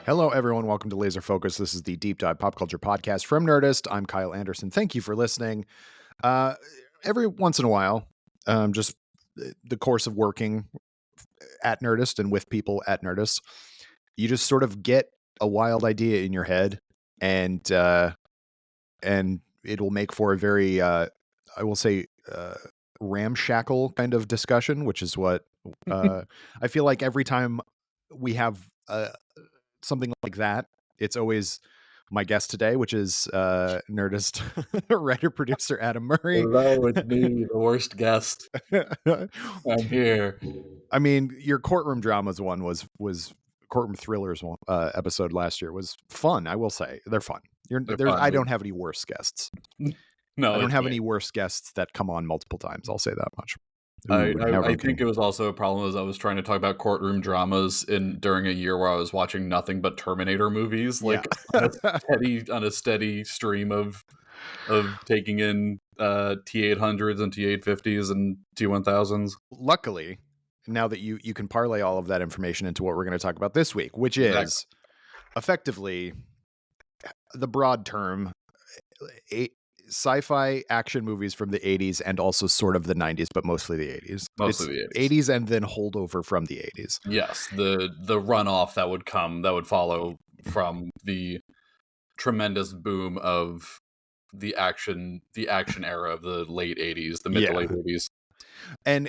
Hello, everyone. Welcome to Laser Focus. This is the Deep Dive Pop Culture Podcast from Nerdist. I'm Kyle Anderson. Thank you for listening. Uh, every once in a while, just the course of working at Nerdist and with people at Nerdist, you just sort of get a wild idea in your head, and it will make for a very, I will say, ramshackle kind of discussion, which is what I feel like every time we have something like that, it's always my guest today, which is Nerdist writer producer Adam Murray. Hello, it's me, the worst guest. I'm here. I mean, your courtroom dramas one was courtroom thrillers one, episode last year was fun. I will say they're fun. They're There's fun. I don't have any worse guests. I No, don't it's have great. any worse guests that come on multiple times. I'll say that much. I, Ooh, I, I think networking. it was also a problem as I was trying to talk about courtroom dramas during a year where I was watching nothing but Terminator movies, Yeah. like on a steady stream of taking in T800s and T850s and T1000s. Luckily, now that you can parlay all of that information into what we're going to talk about this week, which is effectively the broad term sci-fi action movies from the 80s and also sort of the 90s, but mostly the 80s. Mostly It's the 80s. 80s and then holdover from the 80s. Yes, the runoff that would follow from the tremendous boom of the action era of the late 80s, the mid to late 80s. And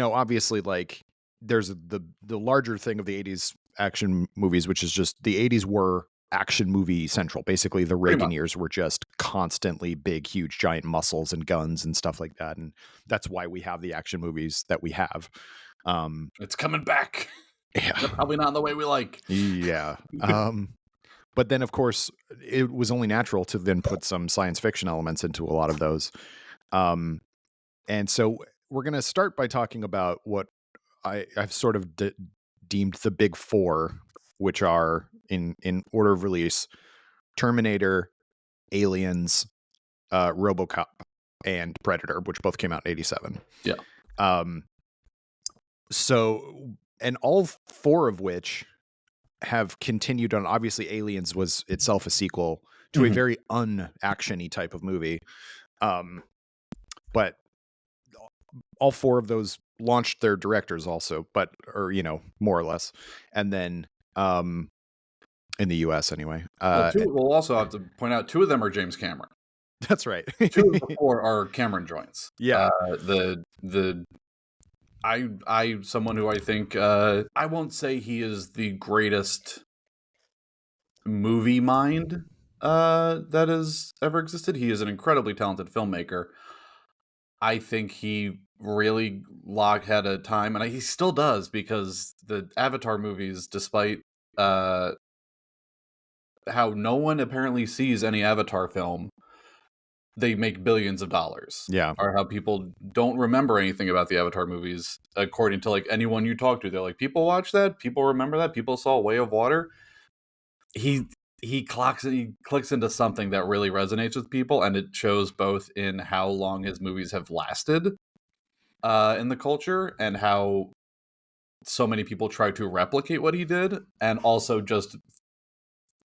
obviously, like, there's the larger thing of the 80s action movies, which is just the 80s were action movie central. Basically, the Reagan years were just constantly big, huge, giant muscles and guns and stuff like that, and that's why we have the action movies that we have. It's coming back. Yeah. Probably not in the way we like. Yeah. But then, of course, it was only natural to then put some science fiction elements into a lot of those. And so we're going to start by talking about what I've sort of deemed the big four, which are in order of release: Terminator, Aliens, RoboCop, and Predator, which both came out in '87. Yeah. So, and all four of which have continued on. Obviously, Aliens was itself a sequel to a very un-actiony type of movie. But all four of those launched their directors also, more or less. And then in the US anyway. We'll also have to point out two of them are James Cameron. That's right. Two of the four are Cameron joints. Yeah. Someone who I think I won't say he is the greatest movie mind that has ever existed. He is an incredibly talented filmmaker. I think he really had a time, and he still does, because the Avatar movies, despite how no one apparently sees any Avatar film, they make billions of dollars. Yeah. Or how people don't remember anything about the Avatar movies, according to like anyone you talk to. They're like, people watch that, people remember that, people saw Way of Water. He clicks into something that really resonates with people, and it shows both in how long his movies have lasted in the culture, and how so many people try to replicate what he did, and also just,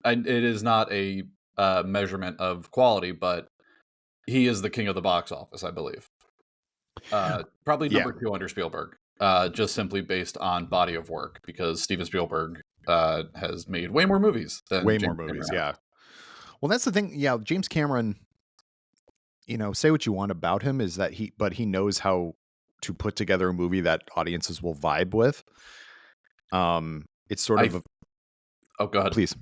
it is not a measurement of quality, but he is the king of the box office, I believe. Probably number two under Spielberg, just simply based on body of work, because Steven Spielberg has made way more movies than James Cameron. Yeah. Well, that's the thing. Yeah, James Cameron, say what you want about him, is that he knows how to put together a movie that audiences will vibe with. It's sort of oh, go ahead. Please.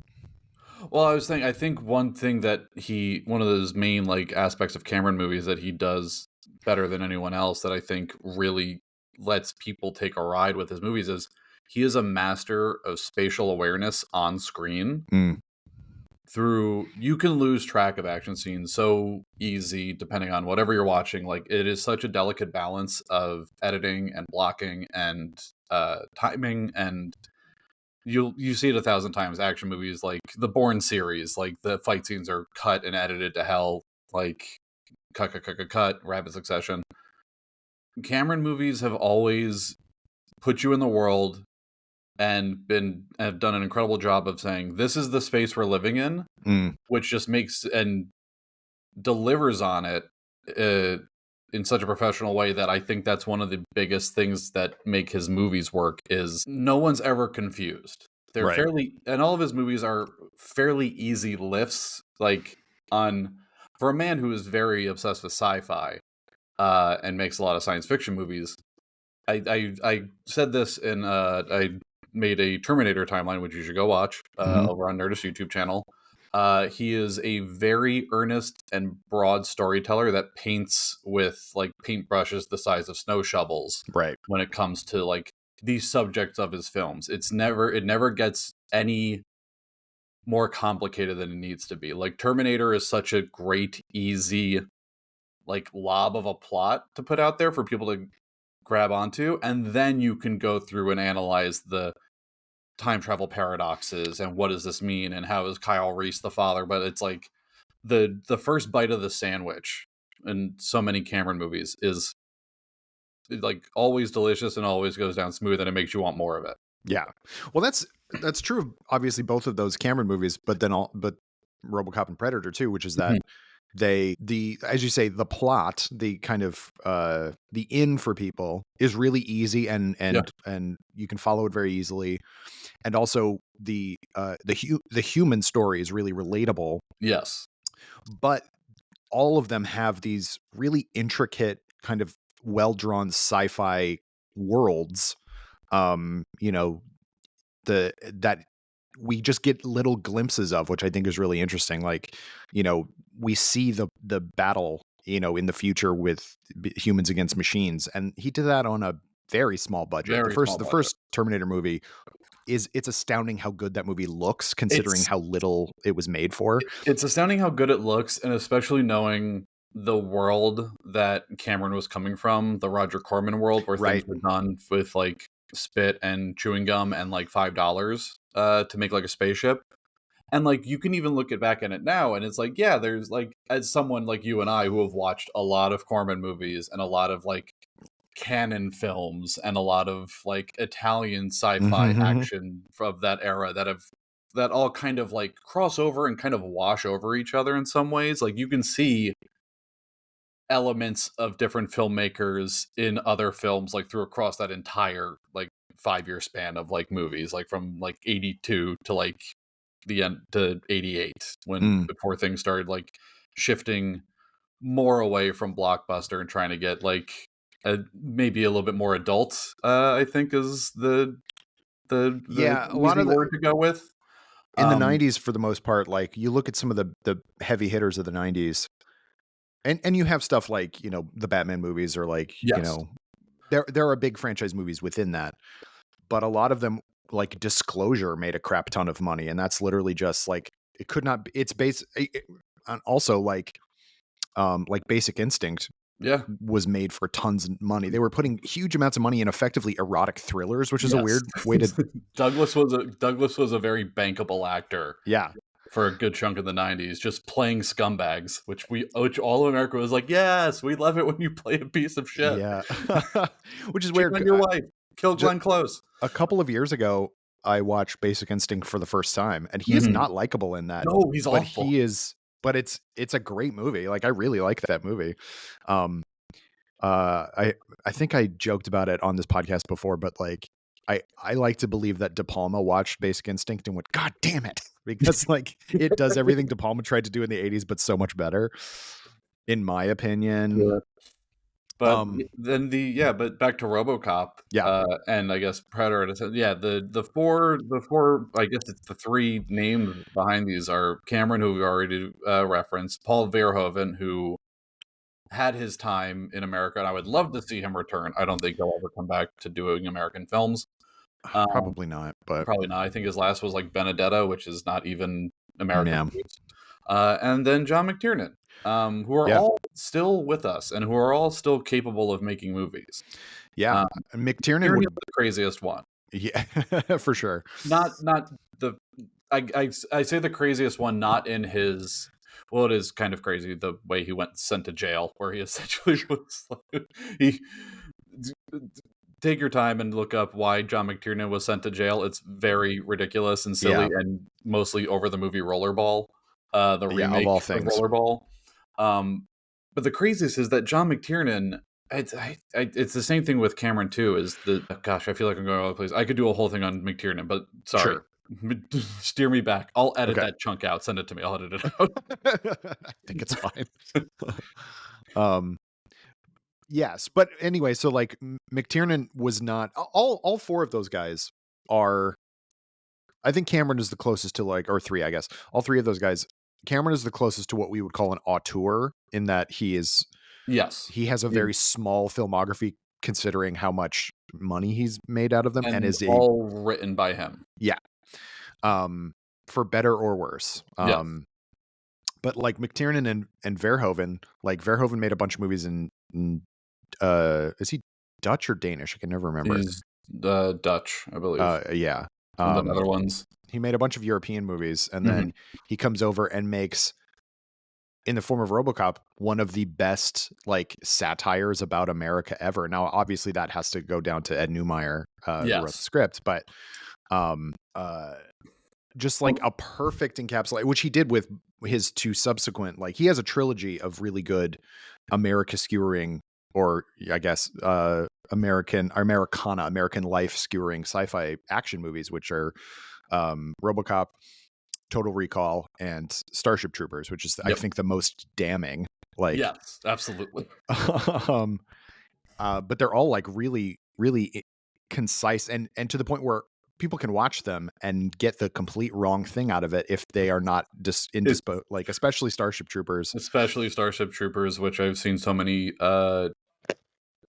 Well, I think one of those main like aspects of Cameron movies that he does better than anyone else, that I think really lets people take a ride with his movies, is he is a master of spatial awareness on screen. You can lose track of action scenes so easy depending on whatever you're watching. Like, it is such a delicate balance of editing and blocking and timing, and you see it 1,000 times. Action movies like the Bourne series, like the fight scenes are cut and edited to hell, like cut, rapid succession. Cameron movies have always put you in the world and have done an incredible job of saying this is the space we're living in, Mm, which just makes and delivers on it in such a professional way that I think that's one of the biggest things that make his movies work is no one's ever confused. They're right. fairly, and all of his movies are fairly easy lifts. Like on for a man who is very obsessed with sci-fi and makes a lot of science fiction movies. I said this in I made a Terminator timeline, which you should go watch Mhm. over on Nerdist YouTube channel. He is a very earnest and broad storyteller that paints with like paintbrushes the size of snow shovels Right. when it comes to like the subjects of his films. It never gets any more complicated than it needs to be. Like Terminator is such a great, easy like lob of a plot to put out there for people to grab onto, and then you can go through and analyze the time travel paradoxes and what does this mean and how is Kyle Reese the father. But it's like the first bite of the sandwich in so many Cameron movies is like always delicious and always goes down smooth, and it makes you want more of it. Yeah. Well, that's true of obviously both of those Cameron movies, but RoboCop and Predator too, which is that Mhm. the as you say, the plot, the kind of the in for people is really easy Yeah. and you can follow it very easily. And also the human story is really relatable, Yes. but all of them have these really intricate kind of well-drawn sci-fi worlds. You know, the that we just get little glimpses of, which I think is really interesting. Like, you know, we see the battle, you know, in the future with humans against machines, and he did that on a very small budget. Very small The budget. first Terminator movie it's astounding how good that movie looks considering It's how little it was made for. it's astounding how good it looks, and especially knowing the world that Cameron was coming from, the Roger Corman world, where things Right. were done with like spit and chewing gum and like $5 to make like a spaceship. And like you can even look it back at it now, and it's like, yeah, there's like as someone like you and I who have watched a lot of Corman movies and a lot of like canon films and a lot of like Italian sci-fi Mhm. action of that era that all kind of like cross over and kind of wash over each other in some ways. Like you can see elements of different filmmakers in other films like through across that entire like 5-year span of like movies, like from like 82 to like the end to 88 when Mm. before things started like shifting more away from blockbuster and trying to get like maybe a little bit more adult. I think is the Yeah, a lot easy of the word to go with. in the Um, 90s for the most part, like you look at some of the heavy hitters of the 90s and you have stuff like, you know, the Batman movies or like, you yes, know, there are big franchise movies within that, but a lot of them like Disclosure made a crap ton of money and that's literally just like it could not be, it's base and also like Basic Instinct yeah, was made for tons of money. They were putting huge amounts of money in effectively erotic thrillers, which is a yes. weird way to Douglas was a very bankable actor yeah. for a good chunk of the 90s, just playing scumbags, which all of America was like, yes, we love it when you play a piece of shit. Yeah. Which is Cheat weird. on your wife, kill Ju Glenn Close. a couple of years ago, I watched Basic Instinct for the first time, and he is Mhm. not likable in that, No, he's but awful. he is but it's a great movie. Like, I really like that movie. Um, I think I joked about it on this podcast before, but, like, I like to believe that De Palma watched Basic Instinct and went, "God damn it," because, like, it does everything De Palma tried to do in the '80s, but so much better, in my opinion. Yeah. But Um, then but back to RoboCop, yeah. and I guess Predator. Yeah, the four. I guess it's the three names behind these are Cameron, who we already referenced, Paul Verhoeven, who had his time in America, and I would love to see him return. I don't think he'll ever come back to doing American films. Um, Probably not, but Probably not. I think his last was like Benedetta, which is not even American yeah. produced. And then John McTiernan, who are Yeah. all still with us and who are all still capable of making movies. Yeah. Um, McTiernan McTiernan is would the craziest one. yeah, for sure. Not the I say the craziest one, not in his. Well, it is kind of crazy the way he went sent to jail, where he essentially was like, he take your time and look up why John McTiernan was sent to jail. It's very ridiculous and silly, Yeah. and mostly over the movie Rollerball, the Yeah, of remake all of things. Rollerball. But the craziest is that John McTiernan. It's the same thing with Cameron too. Is the gosh? I feel like I'm going all over the place. I could do a whole thing on McTiernan, but sorry, Sure. steer me back. I'll edit Okay. that chunk out. Send it to me. I'll edit it out. I think it's fine. um yes, but anyway, so like McTiernan was not all four of those guys are, I think Cameron is the closest to like, or three, I guess. All three of those guys, Cameron is the closest to what we would call an auteur in that Yes, he has a very small filmography considering how much money he's made out of them, and and is a, all written by him. yeah, for better or worse. Yes, But like McTiernan and Verhoeven, like Verhoeven made a bunch of movies in is he Dutch or Danish? I can never remember. he's Dutch, I believe, Yeah. from the Netherlands. He made a bunch of European movies, and Mhm. then he comes over and makes, in the form of RoboCop, one of the best like satires about America ever. Now, obviously, that has to go down to Ed Neumeyer, who wrote the Yes. script, but just like a perfect encapsulation, which he did with his two subsequent, like he has a trilogy of really good America skewering, or I guess American life skewering sci-fi action movies, which are RoboCop, Total Recall, and Starship Troopers, which is I think the most damning. Like, yes, absolutely. But they're all like really, really concise and to the point where people can watch them and get the complete wrong thing out of it if they are not just like, especially Starship Troopers. Especially Starship Troopers, which I've seen so many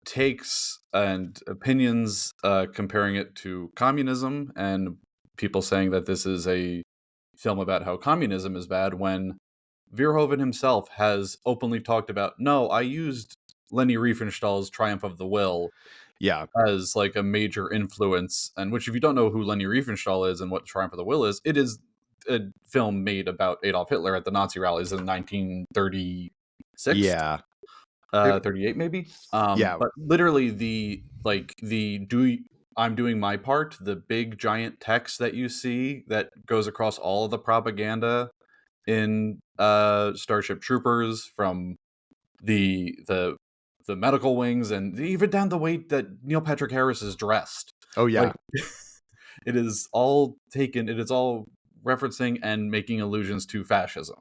takes and opinions comparing it to communism, and people saying that this is a film about how communism is bad, when Verhoeven himself has openly talked about, no, I used Leni Riefenstahl's Triumph of the Will Yeah. as like a major influence, and which, if you don't know who Leni Riefenstahl is and what Triumph of the Will is, it is a film made about Adolf Hitler at the Nazi rallies in 1936. Yeah. 38 maybe. Yeah. But literally I'm doing my part, the big giant text that you see that goes across all of the propaganda in Starship Troopers, from the medical wings, and even down the way that Neil Patrick Harris is dressed. Oh yeah. Like, it is all referencing and making allusions to fascism.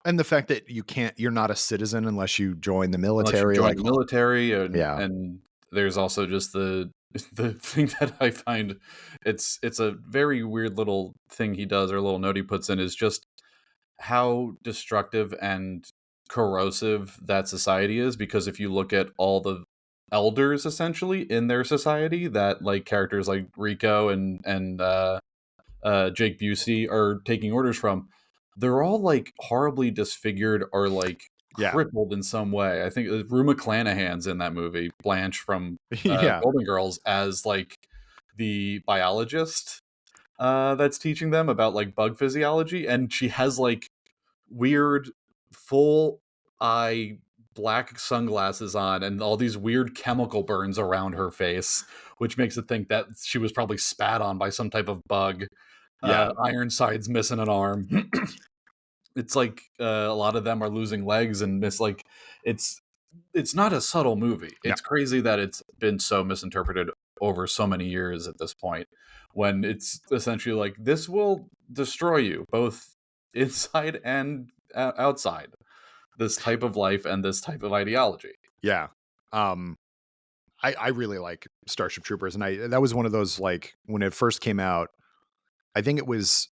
And the fact that you're not a citizen unless you join the Unless you military. join Like, the military, yeah. and there's also just the thing that I find, it's a very weird little thing he does, or a little note he puts in, is just how destructive and corrosive that society is. Because if you look at all the elders essentially in their society, that like characters like Rico and Jake Busey are taking orders from, they're all like horribly disfigured or like crippled in some way. I think Rue McClanahan's in that movie, Blanche from Yeah. Golden Girls, as like the biologist that's teaching them about like bug physiology, and she has like weird full eye black sunglasses on and all these weird chemical burns around her face, which makes it think that she was probably spat on by some type of bug. Yeah. Ironside's missing an arm. It's like a lot of them are losing legs and it's not a subtle movie. It's crazy that it's been so misinterpreted over so many years at this point, when it's essentially like, this will destroy you both inside and outside, this type of life and this type of ideology. Yeah. I really like Starship Troopers, and that was one of those, like, when it first came out, I think it was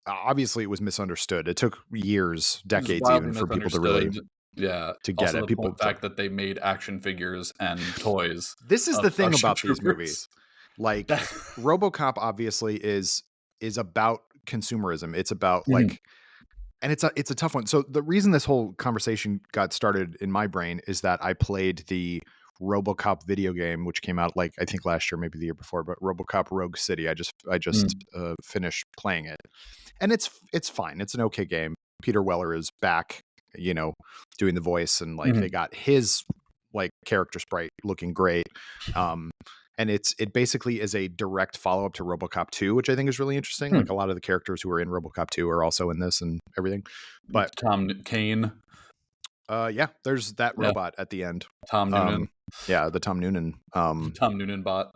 obviously it was misunderstood. It took years, decades even, for people to really to get Also, it. the fact that they made action figures and toys. This is the thing Starship about Troopers. these movies. Like, RoboCop obviously is about consumerism. It's about like, and it's a tough one. So the reason this whole conversation got started in my brain is that I played the RoboCop video game, which came out like I think last year, maybe the year before, but RoboCop Rogue City. I just finished playing it, and it's fine. It's an okay game. Peter Weller is back, doing the voice, and like they got his like character sprite looking great. And it basically is a direct follow-up to RoboCop 2, which I think is really interesting. Like a lot of the characters who are in RoboCop 2 are also in this and everything. But Tom Kane. yeah, there's that robot at the end. Tom Noonan. Yeah, the Tom Noonan. Tom Noonan bot.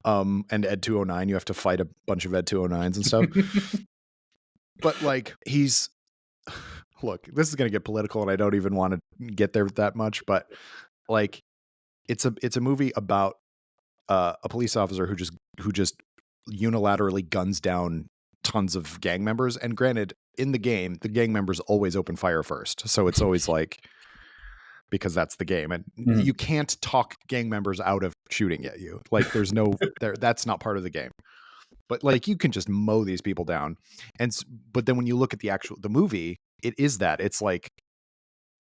And Ed 209, you have to fight a bunch of Ed 209s and stuff. But like look, this is going to get political and I don't even want to get there that much, but like it's a movie about a police officer who just unilaterally guns down tons of gang members. And granted, in the game, the gang members always open fire first. So it's always like, because that's the game. And you can't talk gang members out of shooting at you. Like there's no, that's not part of the game. But like you can just mow these people down. But then when you look at the movie, it is that. It's like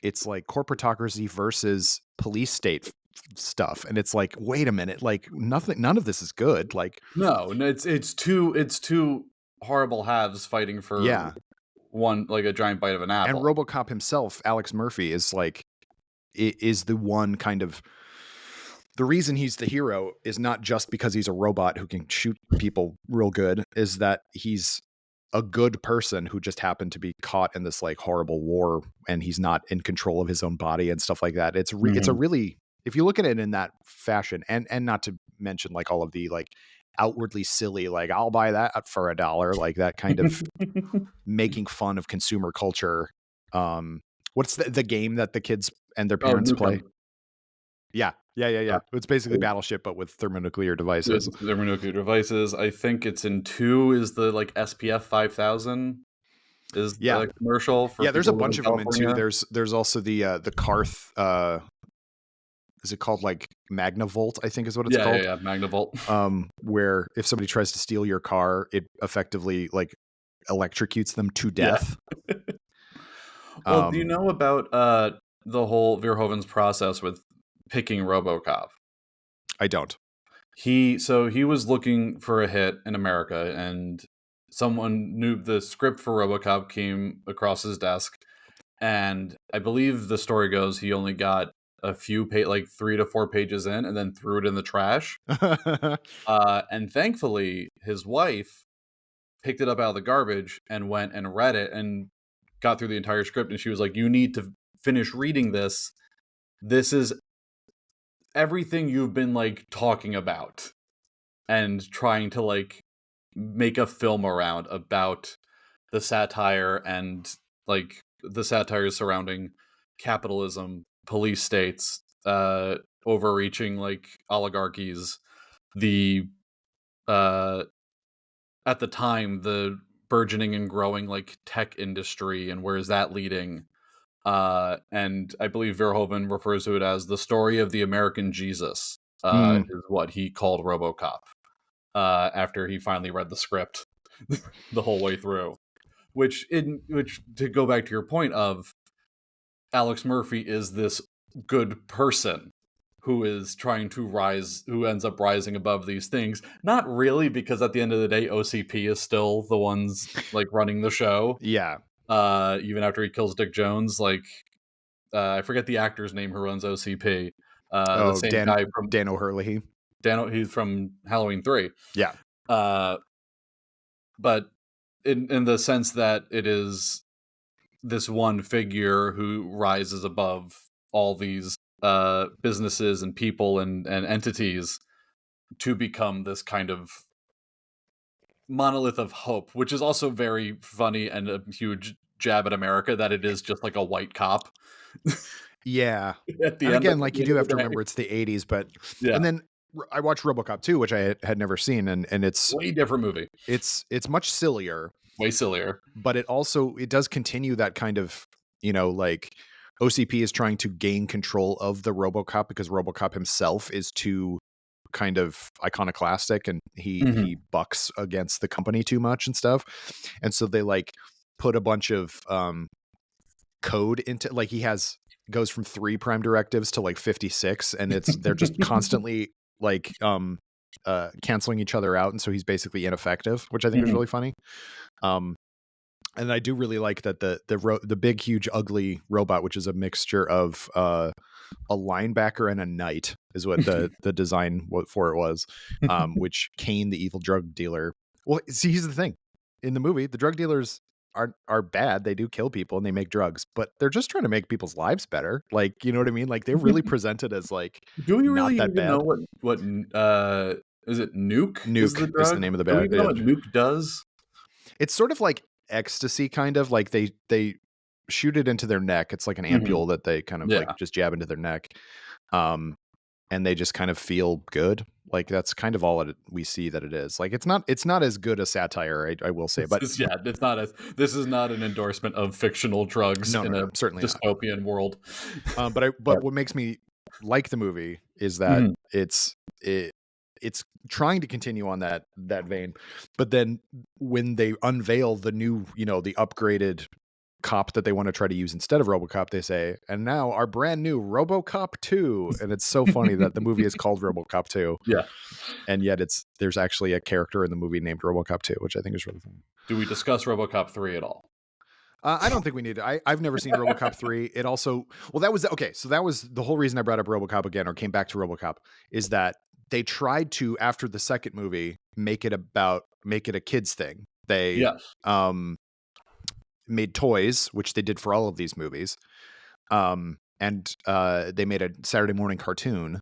corporatocracy versus police state stuff. And it's like, wait a minute, like none of this is good. Like no, it's two horrible halves fighting for one, like a giant bite of an apple. And RoboCop himself, Alex Murphy, is the one kind of, the reason he's the hero is not just because he's a robot who can shoot people real good, is that he's a good person who just happened to be caught in this like horrible war and he's not in control of his own body and stuff like that. It's a really, if you look at it in that fashion, and not to mention like all of the like outwardly silly, like I'll buy that for $1, like that kind of making fun of consumer culture. What's the game that the kids and their parents play? Yeah. It's basically Battleship, but with thermonuclear devices. I think it's in 2 is the like SPF 5000 is the commercial for. Yeah, there's a bunch of them in 2. There's also the Karth. Is it called like Magnavolt? I think is what it's called. Yeah, Magnavolt. Where if somebody tries to steal your car, it effectively like electrocutes them to death. Yeah. Well, do you know about the whole Verhoeven's process with picking RoboCop? I don't. He was looking for a hit in America, and someone knew the script for RoboCop came across his desk, and I believe the story goes he only got a few like 3 to 4 pages in, and then threw it in the trash. And thankfully, his wife picked it up out of the garbage and went and read it and got through the entire script, and she was like, "You need to finish reading this. This is everything you've been like talking about and trying to like make a film around about the satire and like the satire surrounding capitalism, police states, overreaching like oligarchies, the at the time the burgeoning and growing like tech industry and where is that leading." And I believe Verhoeven refers to it as the story of the American Jesus, is what he called RoboCop, after he finally read the script the whole way through. Which to go back to your point of Alex Murphy is this good person who is trying to rise, who ends up rising above these things. Not really, because at the end of the day, OCP is still the ones like running the show. Yeah. Even after he kills Dick Jones, like I forget the actor's name who runs OCP. The same guy from Dan O'Hurley. He's from Halloween 3. Yeah. But in the sense that it is this one figure who rises above all these businesses and people and entities to become this kind of monolith of hope, which is also very funny and a huge jab at America that it is just like a white cop. Yeah. And again, like you do have to remember it's the 80s, but and then I watched RoboCop 2, which I had never seen, and it's way different movie. It's much sillier. Way sillier. But it does continue that kind of, like OCP is trying to gain control of the RoboCop because RoboCop himself is too kind of iconoclastic and he bucks against the company too much and stuff. And so they like put a bunch of code into, like, goes from 3 prime directives to like 56, and they're just constantly like canceling each other out, and so he's basically ineffective, which I think is really funny. And I do really like that the big huge ugly robot, which is a mixture of a linebacker and a knight is what the design for it was, which Kane, the evil drug dealer. Well, see, here's the thing. In the movie, the drug dealers are bad. They do kill people and they make drugs, but they're just trying to make people's lives better. Like, you know what I mean? Like, they're really presented as like Do we not really that even know bad. what is it nuke is the Nuke is the drug? name of the Do we bad. even know what nuke does? It's sort of like ecstasy, kind of like they shoot it into their neck. It's like an Mhm. ampule that they kind of like Yeah. just jab into their neck. Um, and they just kind of feel good. Like that's kind of all we see that it is. Like it's not as good a satire, I will say, but It's not this is not an endorsement of fictional drugs no, in no, a no, certainly not. dystopian world. But what makes me like the movie is that Mhm. it's trying to continue on that vein, but then when they unveil the new, the upgraded cop that they want to try to use instead of RoboCop, they say, and now our brand new RoboCop 2. And it's so funny that the movie is called RoboCop 2, Yeah. and yet there's actually a character in the movie named RoboCop 2, which I think is really funny. Do we discuss RoboCop 3 at all? I don't think we need to. I've never seen RoboCop 3. It also, well, that was okay. So that was the whole reason I brought up RoboCop again, or came back to RoboCop, is that they tried to, after the second movie, make it a kids thing. They Yes. made toys, which they did for all of these movies. And they made a Saturday morning cartoon,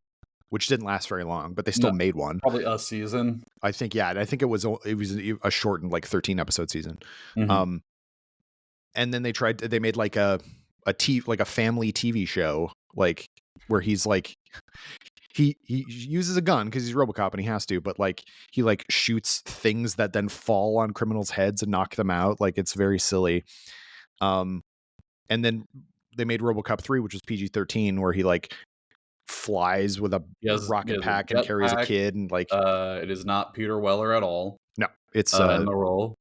which didn't last very long, but they still No. made one. Probably a season. I think, yeah. And I think it was a shortened, like 13 episode season. Mhm. And then they made like a family TV show, like where he's like, he uses a gun because he's RoboCop and he has to, but like he like shoots things that then fall on criminals' heads and knock them out. Like it's very silly. And then they made RoboCop 3, which was PG-13, where he like flies with a He has rocket a pack and carries a jetpack. kid, and like It is not Peter Weller at all no, it's in the role.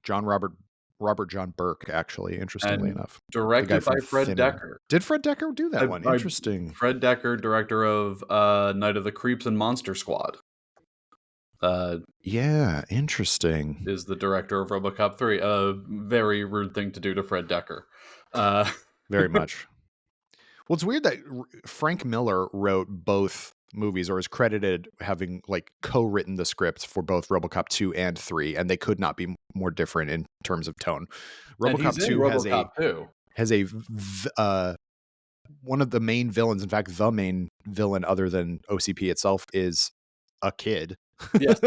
Robert John Burke, actually, interestingly And enough. The guy directed by from Fred Thinner. Decker. Did Fred Decker do that one? Interesting. Fred Decker, director of Night of the Creeps and Monster Squad. Yeah, interesting. Is the director of RoboCop 3. A very rude thing to do to Fred Decker. Very much. Well, it's weird that Frank Miller wrote both movies, or is credited having like co-written the scripts for both RoboCop 2 and 3, and they could not be more different in terms of tone. And RoboCop he's in 2 RoboCop 2. has a one of the main villains, in fact, the main villain other than OCP itself, is a kid. Yes.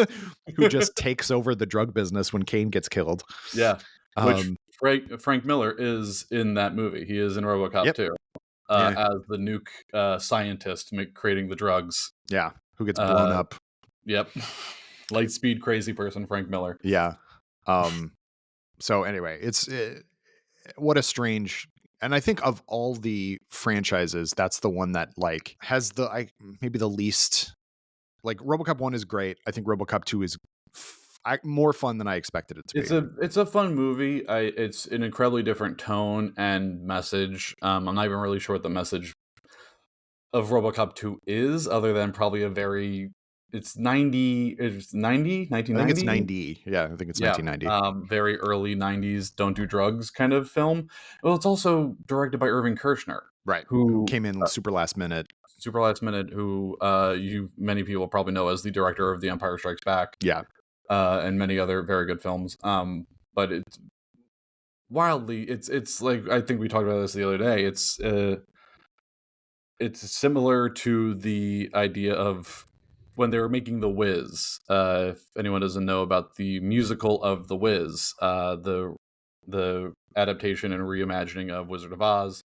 Who just takes over the drug business when Kane gets killed. Yeah. Which Frank Miller is in that movie. He is in RoboCop 2. As the nuke scientist creating the drugs. Yeah, who gets blown up. Yep. Lightspeed crazy person, Frank Miller. Yeah. So anyway, it's what a strange, and I think of all the franchises, that's the one that like has maybe the least. Like RoboCop 1 is great. I think RoboCop 2 is more fun than I expected it to be. It's a fun movie. It's an incredibly different tone and message. I'm not even really sure what the message of RoboCop 2 is, other than probably it's 90, 1990? I think it's 90. Yeah, I think it's 1990. Very early 90s, don't do drugs kind of film. Well, it's also directed by Irving Kershner. Right. Who came in super last minute. Who many people probably know as the director of The Empire Strikes Back. Yeah. And many other very good films. But it's wildly, it's like, I think we talked about this the other day. It's similar to the idea of when they were making The Wiz. If anyone doesn't know about the musical of The Wiz, the adaptation and reimagining of Wizard of Oz,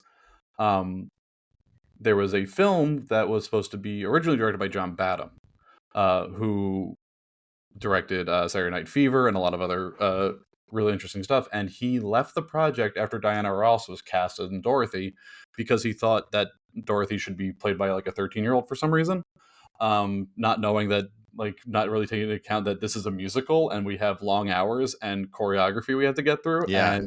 there was a film that was supposed to be originally directed by John Badham, who directed Saturday Night Fever and a lot of other really interesting stuff. And he left the project after Diana Ross was cast as Dorothy, because he thought that Dorothy should be played by like a 13-year-old for some reason, not knowing that, like, not really taking into account that this is a musical and we have long hours and choreography we have to get through. Yeah.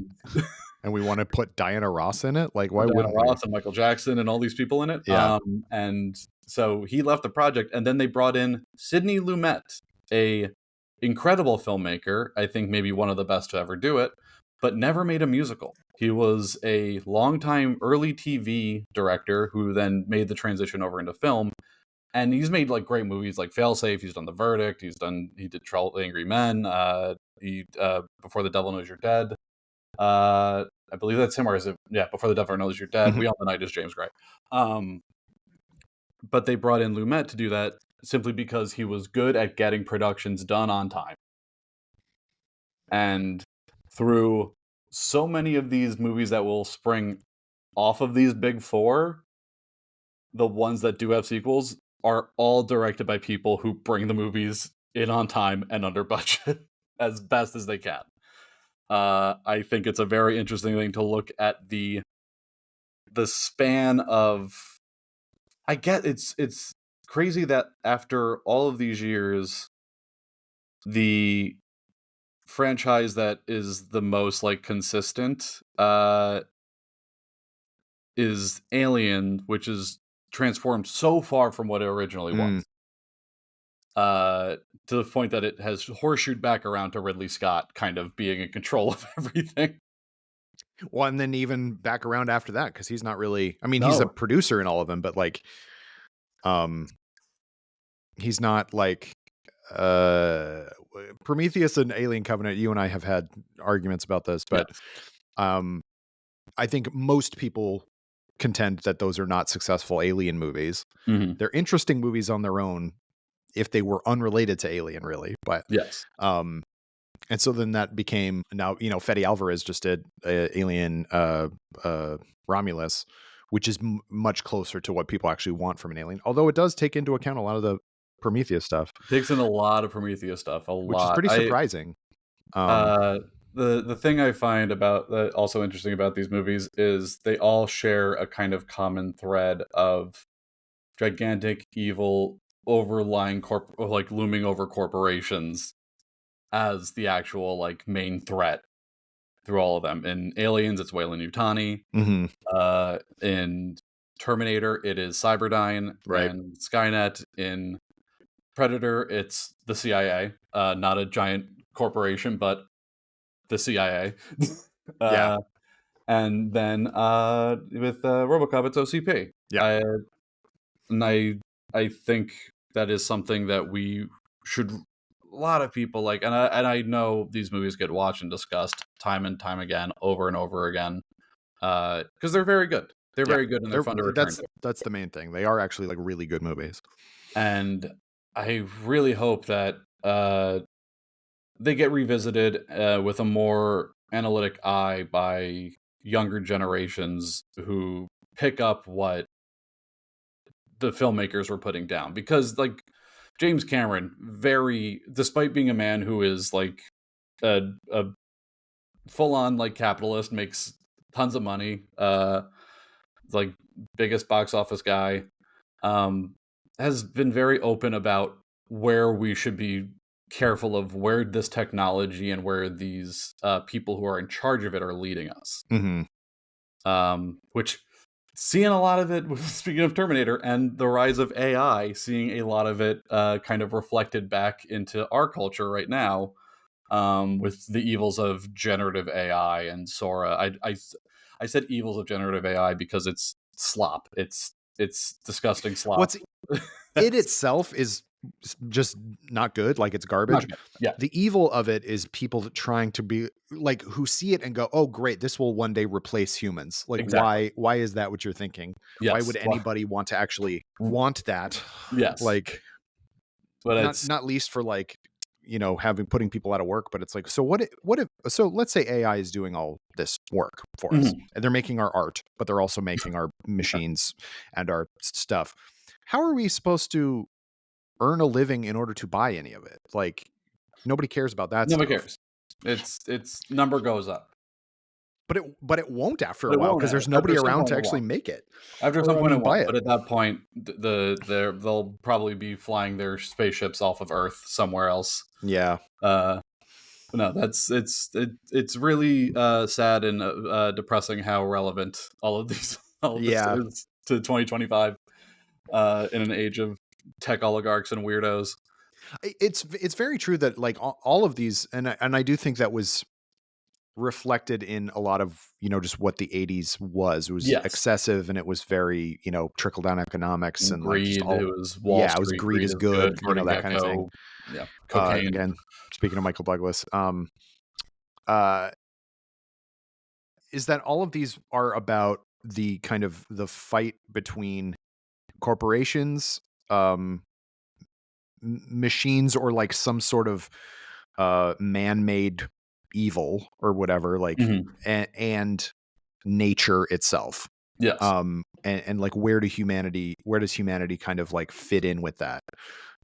And we want to put Diana Ross in it? Like, why wouldn't we? Ross and Michael Jackson and all these people in it. Yeah. And so he left the project, and then they brought in Sidney Lumet, a incredible filmmaker, I think maybe one of the best to ever do it, but never made a musical. He was a longtime early TV director who then made the transition over into film. And he's made like great movies like Failsafe. He's done The Verdict. He did 12 Angry Men. Before the Devil Knows You're Dead. I believe that's him, or is it? Yeah, Before the Devil Knows You're Dead. Mhm. We All the Night is James Gray. But they brought in Lumet to do that simply because he was good at getting productions done on time. And through so many of these movies that will spring off of these big four, the ones that do have sequels are all directed by people who bring the movies in on time and under budget as best as they can. I think it's a very interesting thing to look at the span of. I get it's crazy that after all of these years, the franchise that is the most like consistent is Alien, which is transformed so far from what it originally Mm. was. To the point that it has horseshoed back around to Ridley Scott kind of being in control of everything. Well, and then even back around after that, because he's not really. I mean, he's a No. producer in all of them, but like, um, he's not like uh Prometheus and Alien Covenant. You and I have had arguments about this, but Yes. um, I think most people contend that those are not successful Alien movies. Hmm. They're interesting movies on their own if they were unrelated to Alien, really. But Yes. and so then that became now, Fede Alvarez just did Alien Romulus, which is much closer to what people actually want from an Alien. Although it does take into account a lot of the Prometheus stuff, Takes in a lot of Prometheus stuff, a which is lot. pretty surprising. Uh, the thing I find about also interesting about these movies is they all share a kind of common thread of gigantic evil overlying like looming over corporations as the actual like main threat through all of them. In Aliens, it's Weyland-Yutani. Mm-hmm. In Terminator, it is Cyberdyne. Right. And Skynet. In Predator, it's the CIA, not a giant corporation, but the CIA. Yeah. And then with RoboCop, it's OCP. Yeah. I think that is something that we should. A lot of people like, and I know these movies get watched and discussed time and time again, over and over again, because they're very good. They're Yeah. very good and they're fun to return to. That's the main thing. They are actually like really good movies. And I really hope that they get revisited with a more analytic eye by younger generations who pick up what the filmmakers were putting down. Because like James Cameron, despite being a man who is like a full-on like capitalist, makes tons of money, like biggest box office guy, has been very open about where we should be careful of where this technology and where these people who are in charge of it are leading us. Mm-hmm. Which seeing a lot of it, speaking of Terminator and the rise of AI, seeing a lot of it kind of reflected back into our culture right now, with the evils of generative AI and Sora. I said evils of generative AI because it's slop. It's disgusting slop. What's it itself is just not good. Like it's garbage. Yeah, The evil of it is people trying to be like who see it and go, "Oh, great! This will one day replace humans." Like, exactly. why is that what you're thinking? Why Yes. would anybody want to actually want that? Yes. Like, But it's not least for like having putting people out of work. But it's like, so what if so let's say AI is doing all this work for us, Mhm. and they're making our art, but they're also making our machines and our stuff. How are we supposed to earn a living in order to buy any of it? Like, nobody cares about that Nobody stuff. cares. It's number goes up, But it won't after but a it while won't. because there's After nobody some around point, to it actually won't. make it. After some Or I point, it mean, buy won't. it. But at that point, they'll probably be flying their spaceships off of Earth somewhere else. Yeah. No, it's really sad and depressing how relevant all of this Yeah. is to 2025 in an age of tech oligarchs and weirdos. It's very true that like all of these, and I do think that was reflected in a lot of, just what the 80s was. It was Yes. excessive, and it was very, trickle down economics, and like just Greed. It all, was Wall yeah, it was Street. greed Greed is is good. good, Gordon that kind of thing. Gekko. Yeah. Cocaine. Again, speaking of Michael Douglas, uh, is that all of these are about the kind of the fight between corporations, um, machines, or like some sort of man-made evil or whatever, like, Mhm. and nature itself. Yes. And like, where does humanity kind of like fit in with that?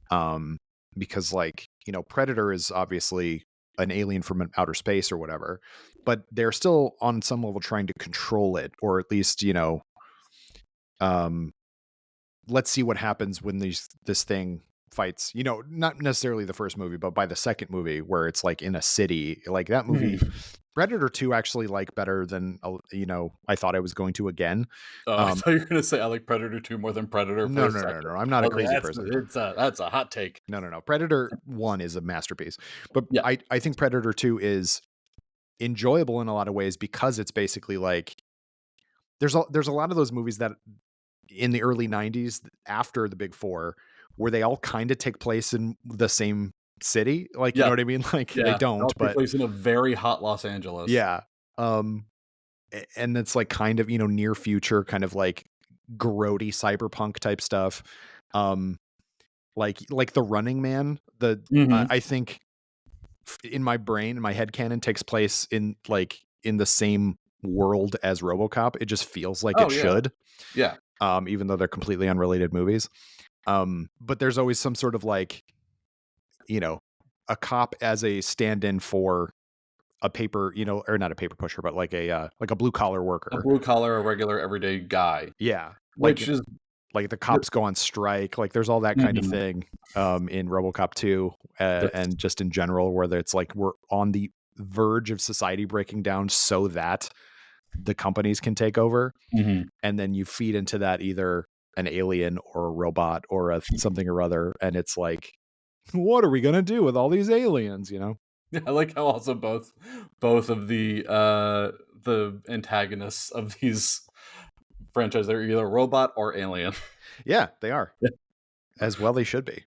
Um, because like, Predator is obviously an alien from outer space or whatever, but they're still on some level trying to control it, or at least, um, let's see what happens when this thing fights, not necessarily the first movie, but by the second movie, where it's like in a city, like that movie, Mhm. Predator 2, actually like better than, I thought I was going to again. Oh, I Um, thought you were gonna say I like Predator 2 more than Predator for no, a no, no, second. no, I'm not I a was like, crazy person. that's a hot take. No, no, no. Predator 1 is a masterpiece. But Yeah. I think Predator 2 is enjoyable in a lot of ways, because it's basically like there's a lot of those movies that in the early 90s, after the big 4, where they all kind of take place in the same city, like, you know Yeah. what I mean? Like, they Yeah. It all don't, takes but place in a very hot Los Angeles. yeah. Um and it's like kind of, near future, kind of like grody cyberpunk type stuff. Um like The Running Man, Mhm. I think in my brain, in my head canon, takes place in like in the same world as RoboCop. It just feels like it Oh, yeah. should, Yeah. even though they're completely unrelated movies. But there's always some sort of like, you know, a cop as a stand-in for a paper, or not a paper pusher, but like a blue collar A worker. blue collar, a regular everyday guy, Yeah, which is like the the cops go on strike. Like, there's all that kind of mhm. thing in RoboCop 2, That's and just in general, where it's like we're on the verge of society breaking down so that the companies can take over, mhm. and then you feed into that either an alien or a robot or a something or other, and it's like, what are we gonna do with all these aliens? I like how also both of the antagonists of these franchises are either robot or alien. Yeah, they are, as well. They should be.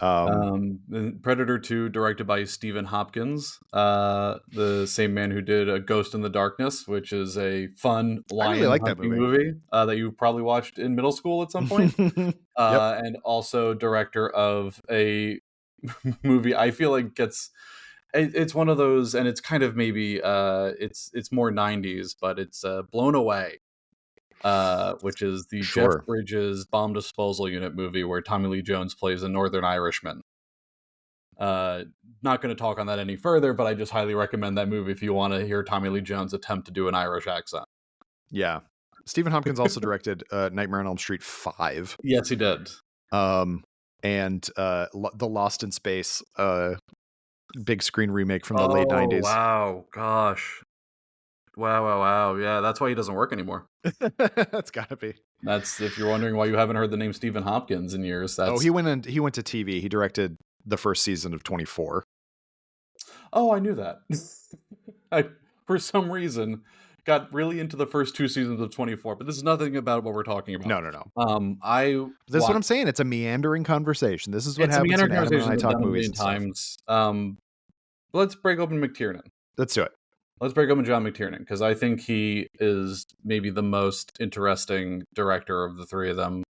The Predator 2, directed by Stephen Hopkins, the same man who did A Ghost in the Darkness, which is a fun I really lion like that hunting movie. movie that you probably watched in middle school at some point. Yep. And also director of a movie I feel like it's one of those, and it's kind of maybe it's more 90s, but it's Blown Away, which is the Jeff Sure. Bridges bomb disposal unit movie where Tommy Lee Jones plays a Northern Irishman. Uh, Not going to talk on that any further, but I just highly recommend that movie if you want to hear Tommy Lee Jones attempt to do an Irish accent. Yeah. Stephen Hopkins also directed Nightmare on Elm Street 5. Yes, he did. Um, and the Lost in Space big screen remake from the late Oh 90s. wow, gosh, wow. Yeah, that's why he doesn't work anymore. That's gotta be. That's if you're wondering why you haven't heard the name Stephen Hopkins in years. Oh, That's he went to TV. He directed the first season of 24. oh, I knew that. I for some reason got really into the first two seasons of 24, but this is nothing about what we're talking about. No, no, no. I That's what watched. I'm saying. It's a meandering conversation. This is what It's a happens meandering when Adam and conversation I that I've talk done a movies million and stuff. times. Let's break open McTiernan. Let's do it. Let's break open John McTiernan because I think he is maybe the most interesting director of the three of them.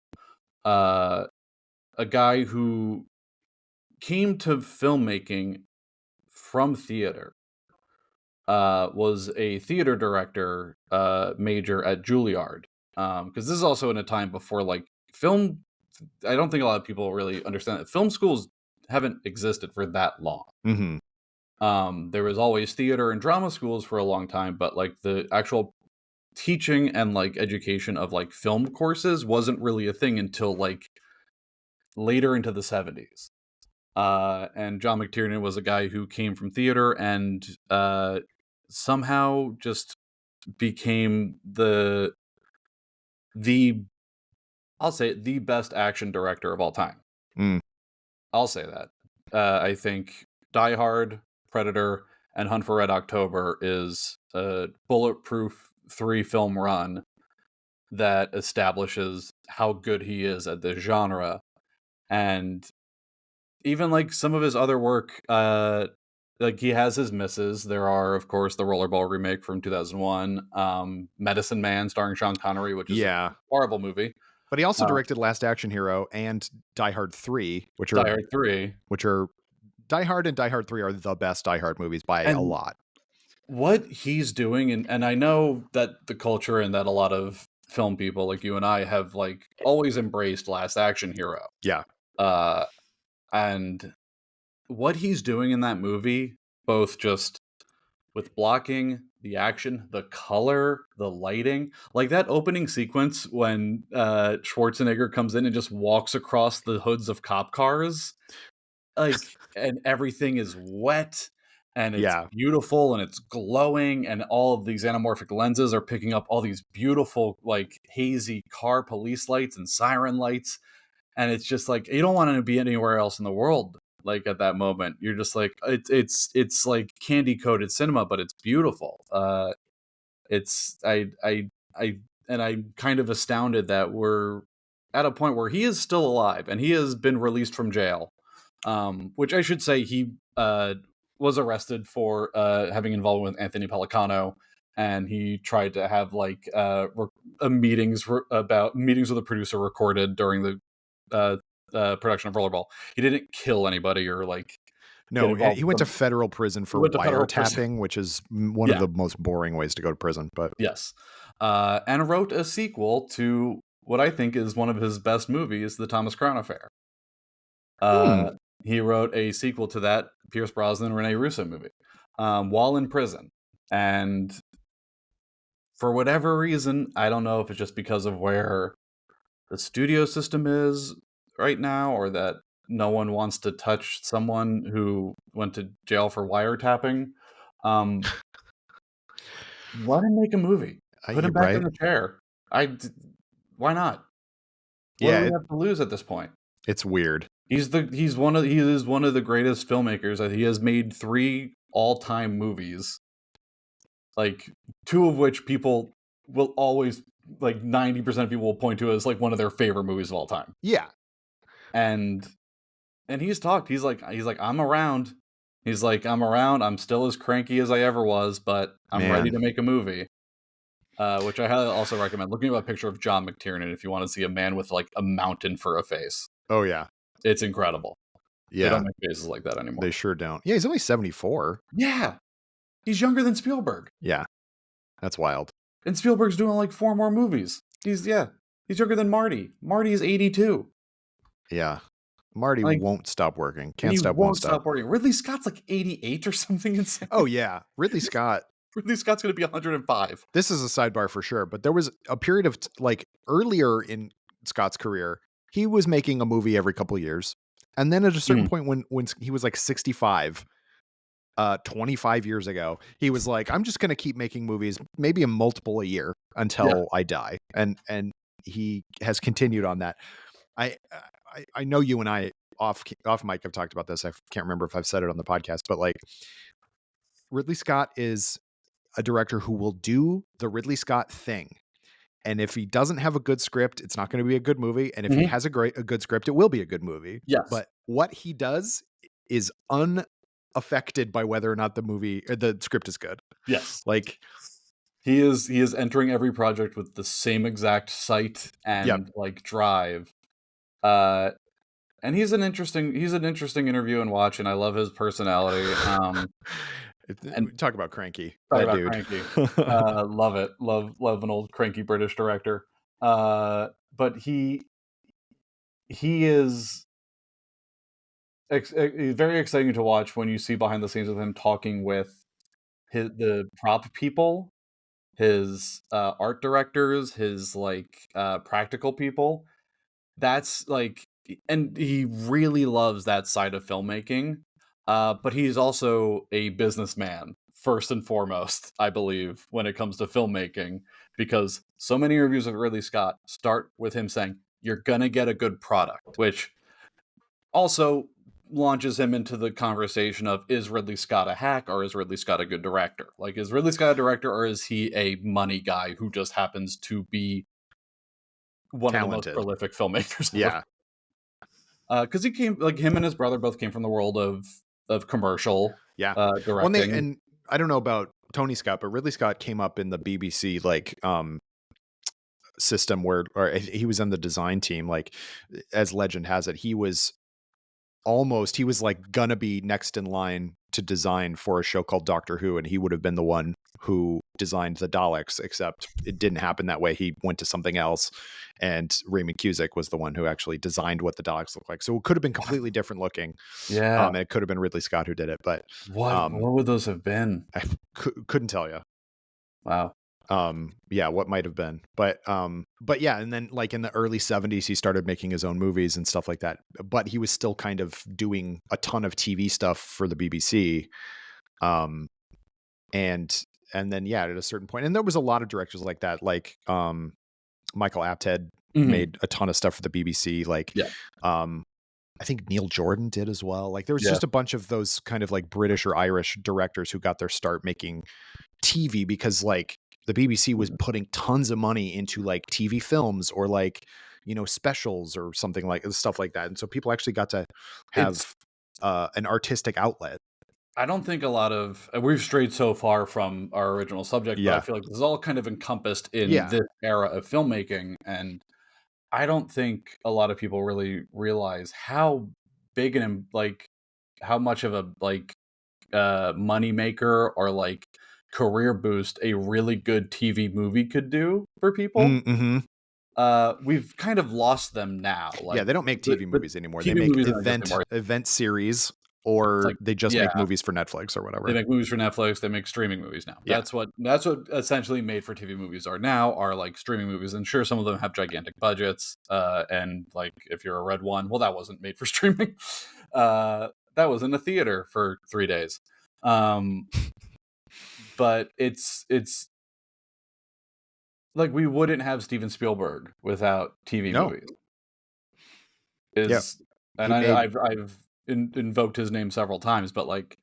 Uh, a guy who came to filmmaking from theater. Was a theater director major at Juilliard. Because this is also in a time before like film. I don't think a lot of people really understand that film schools haven't existed for that long. Mm-hmm. There was always theater and drama schools for a long time, but like the actual teaching and like education of like film courses wasn't really a thing until like later into the 70s. And John McTiernan was a guy who came from theater and somehow just became the I'll say it, the best action director of all time. Mm. I'll say that. I think Die Hard, Predator, and Hunt for Red October is a bulletproof 3-film run that establishes how good he is at this genre. And even like some of his other work, like he has his misses. There are, of course, the Rollerball remake from 2001, Medicine Man starring Sean Connery, which is a Yeah. horrible movie. But he also Uh, directed Last Action Hero and Die Hard 3, Die Hard 3. which are Die Hard and Die Hard 3 are the best Die Hard movies by a And lot. what he's doing, and I know that the culture and that a lot of film people like you and I have like always embraced Last Action Hero. Yeah. Uh, and what he's doing in that movie, both just with blocking, the action, the color, the lighting, like that opening sequence when Schwarzenegger comes in and just walks across the hoods of cop cars, like, and everything is wet and it's Yeah. beautiful and it's glowing, and all of these anamorphic lenses are picking up all these beautiful, like, hazy car police lights and siren lights. And it's just like you don't want to be anywhere else in the world. Like at that moment, you're just like it's like candy coated cinema, but it's beautiful. It's I and I'm kind of astounded that we're at a point where he is still alive and he has been released from jail. Which I should say he was arrested for having involvement with Anthony Pellicano, and he tried to have like meetings about meetings with a producer recorded during the production of Rollerball. He didn't kill anybody or like get No, involved he with went to them. federal prison He for went to federal prison. wiretapping, which is one of Yeah. the most boring ways to go to prison. But Yes. And wrote a sequel to what I think is one of his best movies, The Thomas Crown Affair. Hmm. He wrote a sequel to that Pierce Brosnan, Rene Russo movie, while in prison. And for whatever reason, I don't know if it's just because of where the studio system is right now, or that no one wants to touch someone who went to jail for wiretapping. Um, Let him make a movie. Put him back in Right? the chair. Why not? What do Yeah, we have to lose at this point? it's weird. He is one of the greatest filmmakers. He has made 3 all-time movies, like 2 of which people will always, like 90% of people will point to as like one of their favorite movies of all time. Yeah. And he's talked. He's like I'm around. He's like I'm around. I'm still as cranky as I ever was, but I'm ready Man. to make a movie. Which I highly also recommend looking at a picture of John McTiernan if you want to see a man with like a mountain for a face. Oh, yeah. It's incredible. They Yeah. don't make faces like that anymore. They sure don't. Yeah, he's only 74. Yeah. He's younger than Spielberg. Yeah. That's wild. And Spielberg's doing like 4 more movies. He's younger than Marty. Marty is 82. Yeah. Marty Like, won't stop working. and Can't he stop, won't stop. working. Ridley Scott's like 88 or something insane. Oh, yeah. Ridley Scott. Ridley Scott's going to be 105. This is a sidebar for sure, but there was a period of like earlier in Scott's career, he was making a movie every couple of years. And then at a certain point when he was like 65, 25 years ago, he was like, I'm just going to keep making movies, maybe a multiple a year until I die. And he has continued on that. I know you and I off mic have talked about this. I can't remember if I've said it on the podcast, but like Ridley Scott is a director who will do the Ridley Scott thing. And if he doesn't have a good script, it's not going to be a good movie. And if he has a good script, it will be a good movie. Yes. But what he does is unaffected by whether or not the movie or the script is good. Yes. Like he is entering every project with the same exact sight and like drive. And he's an interesting interview and watch, and I love his personality. And talk about cranky. Talk about dude. cranky. Love it. Love an old cranky British director. But he is very exciting to watch when you see behind the scenes of him talking with the prop people, his art directors, his like practical people. That's like, and he really loves that side of filmmaking. But he's also a businessman first and foremost, I believe, when it comes to filmmaking, because so many reviews of Ridley Scott start with him saying, "You're gonna get a good product," which also launches him into the conversation of, is Ridley Scott a hack or is Ridley Scott a good director? Like, is Ridley Scott a director or is he a money guy who just happens to be one of the most Talented. prolific filmmakers ever? Yeah. Because he came, like, him and his brother both came from the world of commercial Yeah. Well, directing. and I don't know about Tony Scott, but Ridley Scott came up in the BBC system where, or he was on the design team. Like, as legend has it, he was like gonna be next in line to design for a show called Doctor Who, and he would have been the one who designed the Daleks, except it didn't happen that way. He went to something else, and Raymond Cusick was the one who actually designed what the Daleks look like. So it could have been completely different looking. Yeah. And it could have been Ridley Scott who did it, but What would those have been? I couldn't tell you. Wow. Yeah, what might have been, but yeah, and then like in the early 70s he started making his own movies and stuff like that, but he was still kind of doing a ton of TV stuff for the BBC. And then yeah, at a certain point, and there was a lot of directors like that, like Michael Apted made a ton of stuff for the BBC, like Yeah. I think Neil Jordan did as well. Like there was Yeah. just a bunch of those kind of like British or Irish directors who got their start making TV, because like the BBC was putting tons of money into like TV films or like, you know, specials or something like stuff like that. And so people actually got to It's have an artistic outlet. I don't think a lot of we've strayed so far from our original subject, but I Yeah. feel like this is all kind of encompassed in Yeah. this era of filmmaking, and I don't think a lot of people really realize how big and like how much of a like money maker or like career boost a really good TV movie could do for people. Mm-hmm. We've kind of lost them now. Yeah, Like they don't make TV the movies anymore. They TV make movies don't exist anymore. event series, It's or like, they just yeah, make movies for Netflix or they whatever. make movies for Netflix. They make streaming movies now. Yeah. That's what essentially made for TV movies are now, are like streaming movies. And sure, some of them have gigantic budgets. And like if you're a Red One, well, that wasn't made for streaming. That was in a theater for 3 days. But it's like we wouldn't have Steven Spielberg without TV No. movies. Yeah. And He made I've invoked his name several times, but like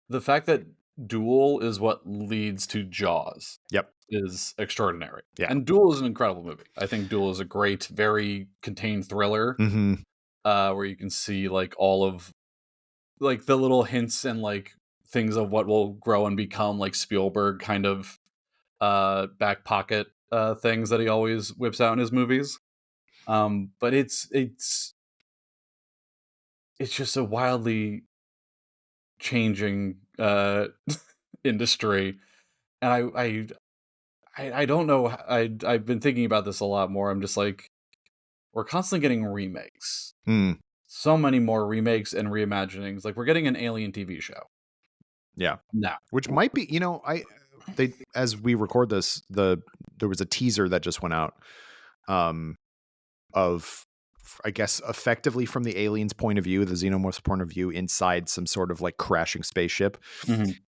the fact that Duel is what leads to Jaws Yep. is extraordinary. Yeah. And Duel is an incredible movie. I think Duel is a great, very contained thriller, Mm-hmm. where you can see like all of like the little hints and like things of what will grow and become like Spielberg kind of back pocket things that he always whips out in his movies. But it's just a wildly changing industry, and I don't know. I've been thinking about this a lot more. I'm just like, we're constantly getting remakes. So many more remakes and reimaginings. Like we're getting an Alien TV show. Yeah. Now, Which might be, you know, they as we record this, there was a teaser that just went out of, I guess, effectively from the aliens' point of view, the xenomorph's point of view, inside some sort of like crashing spaceship. And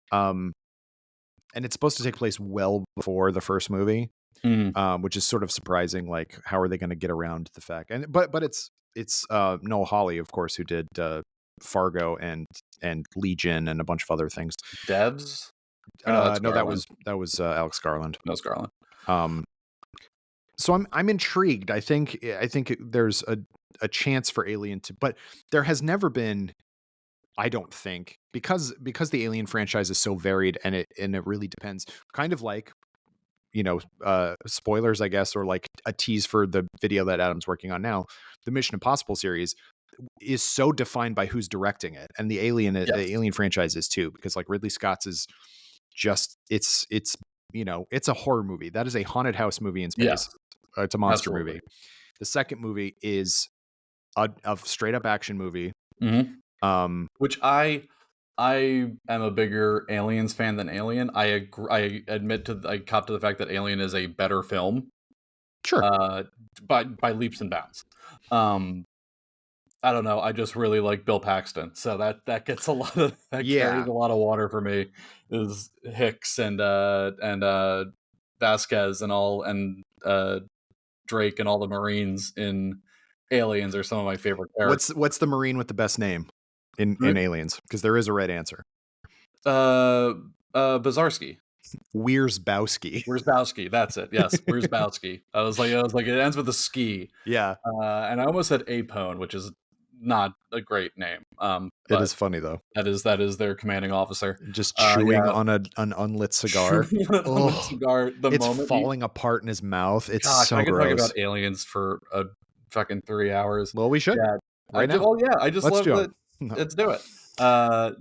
it's supposed to take place well before the first movie, which is sort of surprising. Like, how are they going to get around the fact? And but it's Noel Hawley, of course, who did Fargo and Legion and a bunch of other things. Devs? No, that was Alex Garland. No, Garland. So I'm intrigued. I think there's a chance for Alien to, but there has never been. I don't think, because the Alien franchise is so varied, and it really depends. Kind of like, you know, spoilers, I guess, or like a tease for the video that Adam's working on now. The Mission Impossible series is so defined by who's directing it, and the Alien franchise is too, because like Ridley Scott's is just it's you know, it's a horror movie. That is a haunted house movie in space. Yeah. It's a monster Absolutely. movie. The second movie is a straight up action movie. Which I am a bigger Aliens fan than Alien. I cop to the fact that Alien is a better film. Sure. By leaps and bounds. I don't know. I just really like Bill Paxton, so that gets a lot of carries a lot of water for me. Is Hicks and Vasquez and all, and Drake and all the Marines in Aliens are some of my favorite characters. What's the Marine with the best name in Aliens? Because there is a right answer. Bazarski. Wierzbowski. Wierzbowski, that's it. Yes, Wierzbowski. I was like, it ends with a ski. Yeah. And I almost said Apone, which is not a great name. It is funny though. That is their commanding officer. Just chewing on an unlit cigar. Cigar. It's falling apart in his mouth. It's so I could gross. talk about aliens for a fucking 3 hours. Well, we should. Yeah. Right now. Well, yeah. I just Let's love that. Let's do it.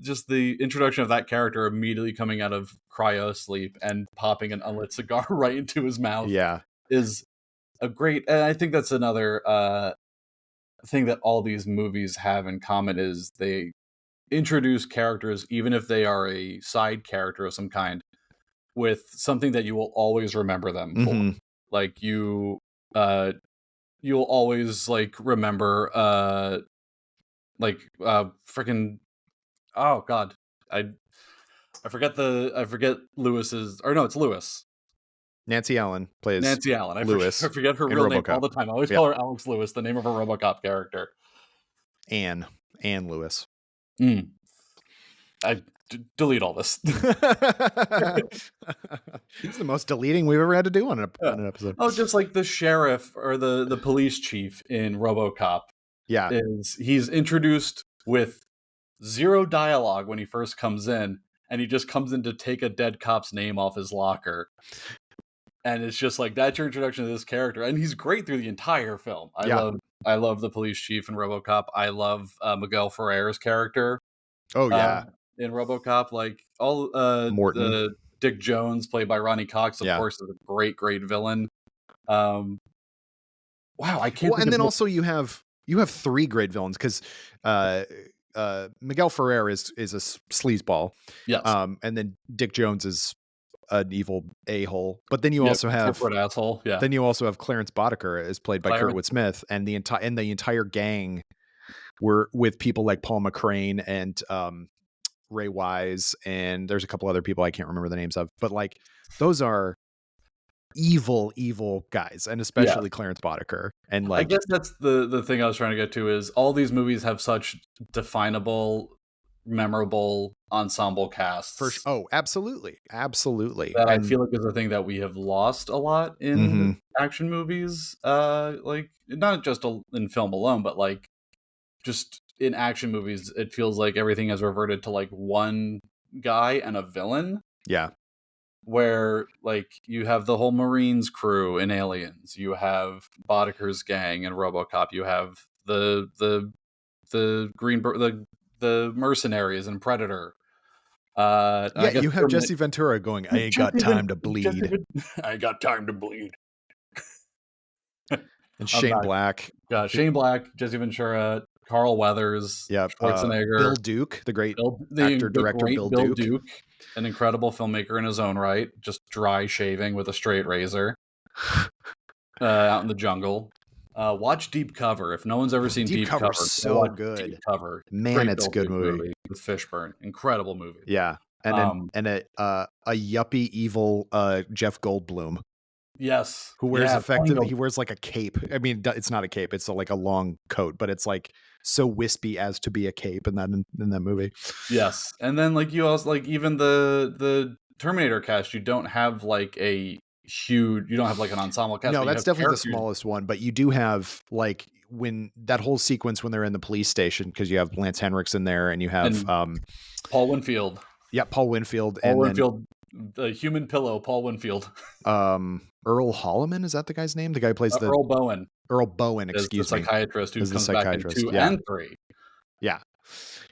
Just the introduction of that character immediately coming out of cryo sleep and popping an unlit cigar right into his mouth. Yeah, is a great. And I think that's another thing that all these movies have in common is they introduce characters, even if they are a side character of some kind, with something that you will always remember them for. Like you'll always like remember freaking oh god, I forget Lewis's, or no, it's Lewis. Nancy Allen plays Nancy Allen. I Lewis. I forget her real name RoboCop. all the time. I always call her Alex Lewis, the name of a RoboCop character. Anne Lewis. I delete all this. It's the most deleting we've ever had to do on an episode. Oh, just like the sheriff or the police chief in RoboCop. Yeah, he's introduced with zero dialogue when he first comes in, and he just comes in to take a dead cop's name off his locker. And it's just like, that's your introduction to this character, and he's great through the entire film. I love the police chief in RoboCop. I love Miguel Ferrer's character. Oh yeah, in RoboCop, like all Morton. the Dick Jones played by Ronnie Cox, of course, is a great villain. Wow, I can't. Well, and then also you have 3 great villains because Miguel Ferrer is a sleazeball. Yes. And then Dick Jones is an evil a-hole. But then you also have corporate asshole. Yeah. Then you also have Clarence Boddicker, is played by Kurtwood Smith, and the entire gang were with people like Paul McCrane and Ray Wise, and there's a couple other people I can't remember the names of, but like those are evil guys, and especially Clarence Boddicker. And like, I guess that's the thing I was trying to get to, is all these movies have such definable, memorable ensemble casts. Absolutely that I feel like is a thing that we have lost a lot in action movies, like not just in film alone, but like just in action movies. It feels like everything has reverted to like one guy and a villain. Yeah. Where like you have the whole Marines crew in Aliens, you have Boddicker's gang in RoboCop, you have the mercenaries in Predator. You have Jesse Ventura going, I ain't got time to bleed. I ain't got time to bleed. And Shane Black. Shane Black, Jesse Ventura, Carl Weathers, Schwarzenegger, Bill Duke, the great actor-director Bill Duke. An incredible filmmaker in his own right, just dry shaving with a straight razor out in the jungle. Watch Deep Cover. If no one's ever seen Deep Cover, so good. Deep Cover. Man, great it's a good movie. With Fishburne. Incredible movie. Yeah. And a yuppie evil Jeff Goldblum. Yes. Who wears he wears like a cape. I mean, it's not a cape, it's like a long coat, but it's like so wispy as to be a cape in that movie. Yes. And then like you also like even the Terminator cast, you don't have like an ensemble cast. No, that's definitely the smallest one, but you do have like when that whole sequence when they're in the police station, because you have Lance Henriksen there, and you have Paul Winfield. Yeah, Paul Winfield. The human pillow, Paul Winfield. Earl Holliman, is that the guy's name? The guy who plays Earl Bowen. Earl Bowen, excuse me. The psychiatrist who comes back in 2 and 3. Yeah.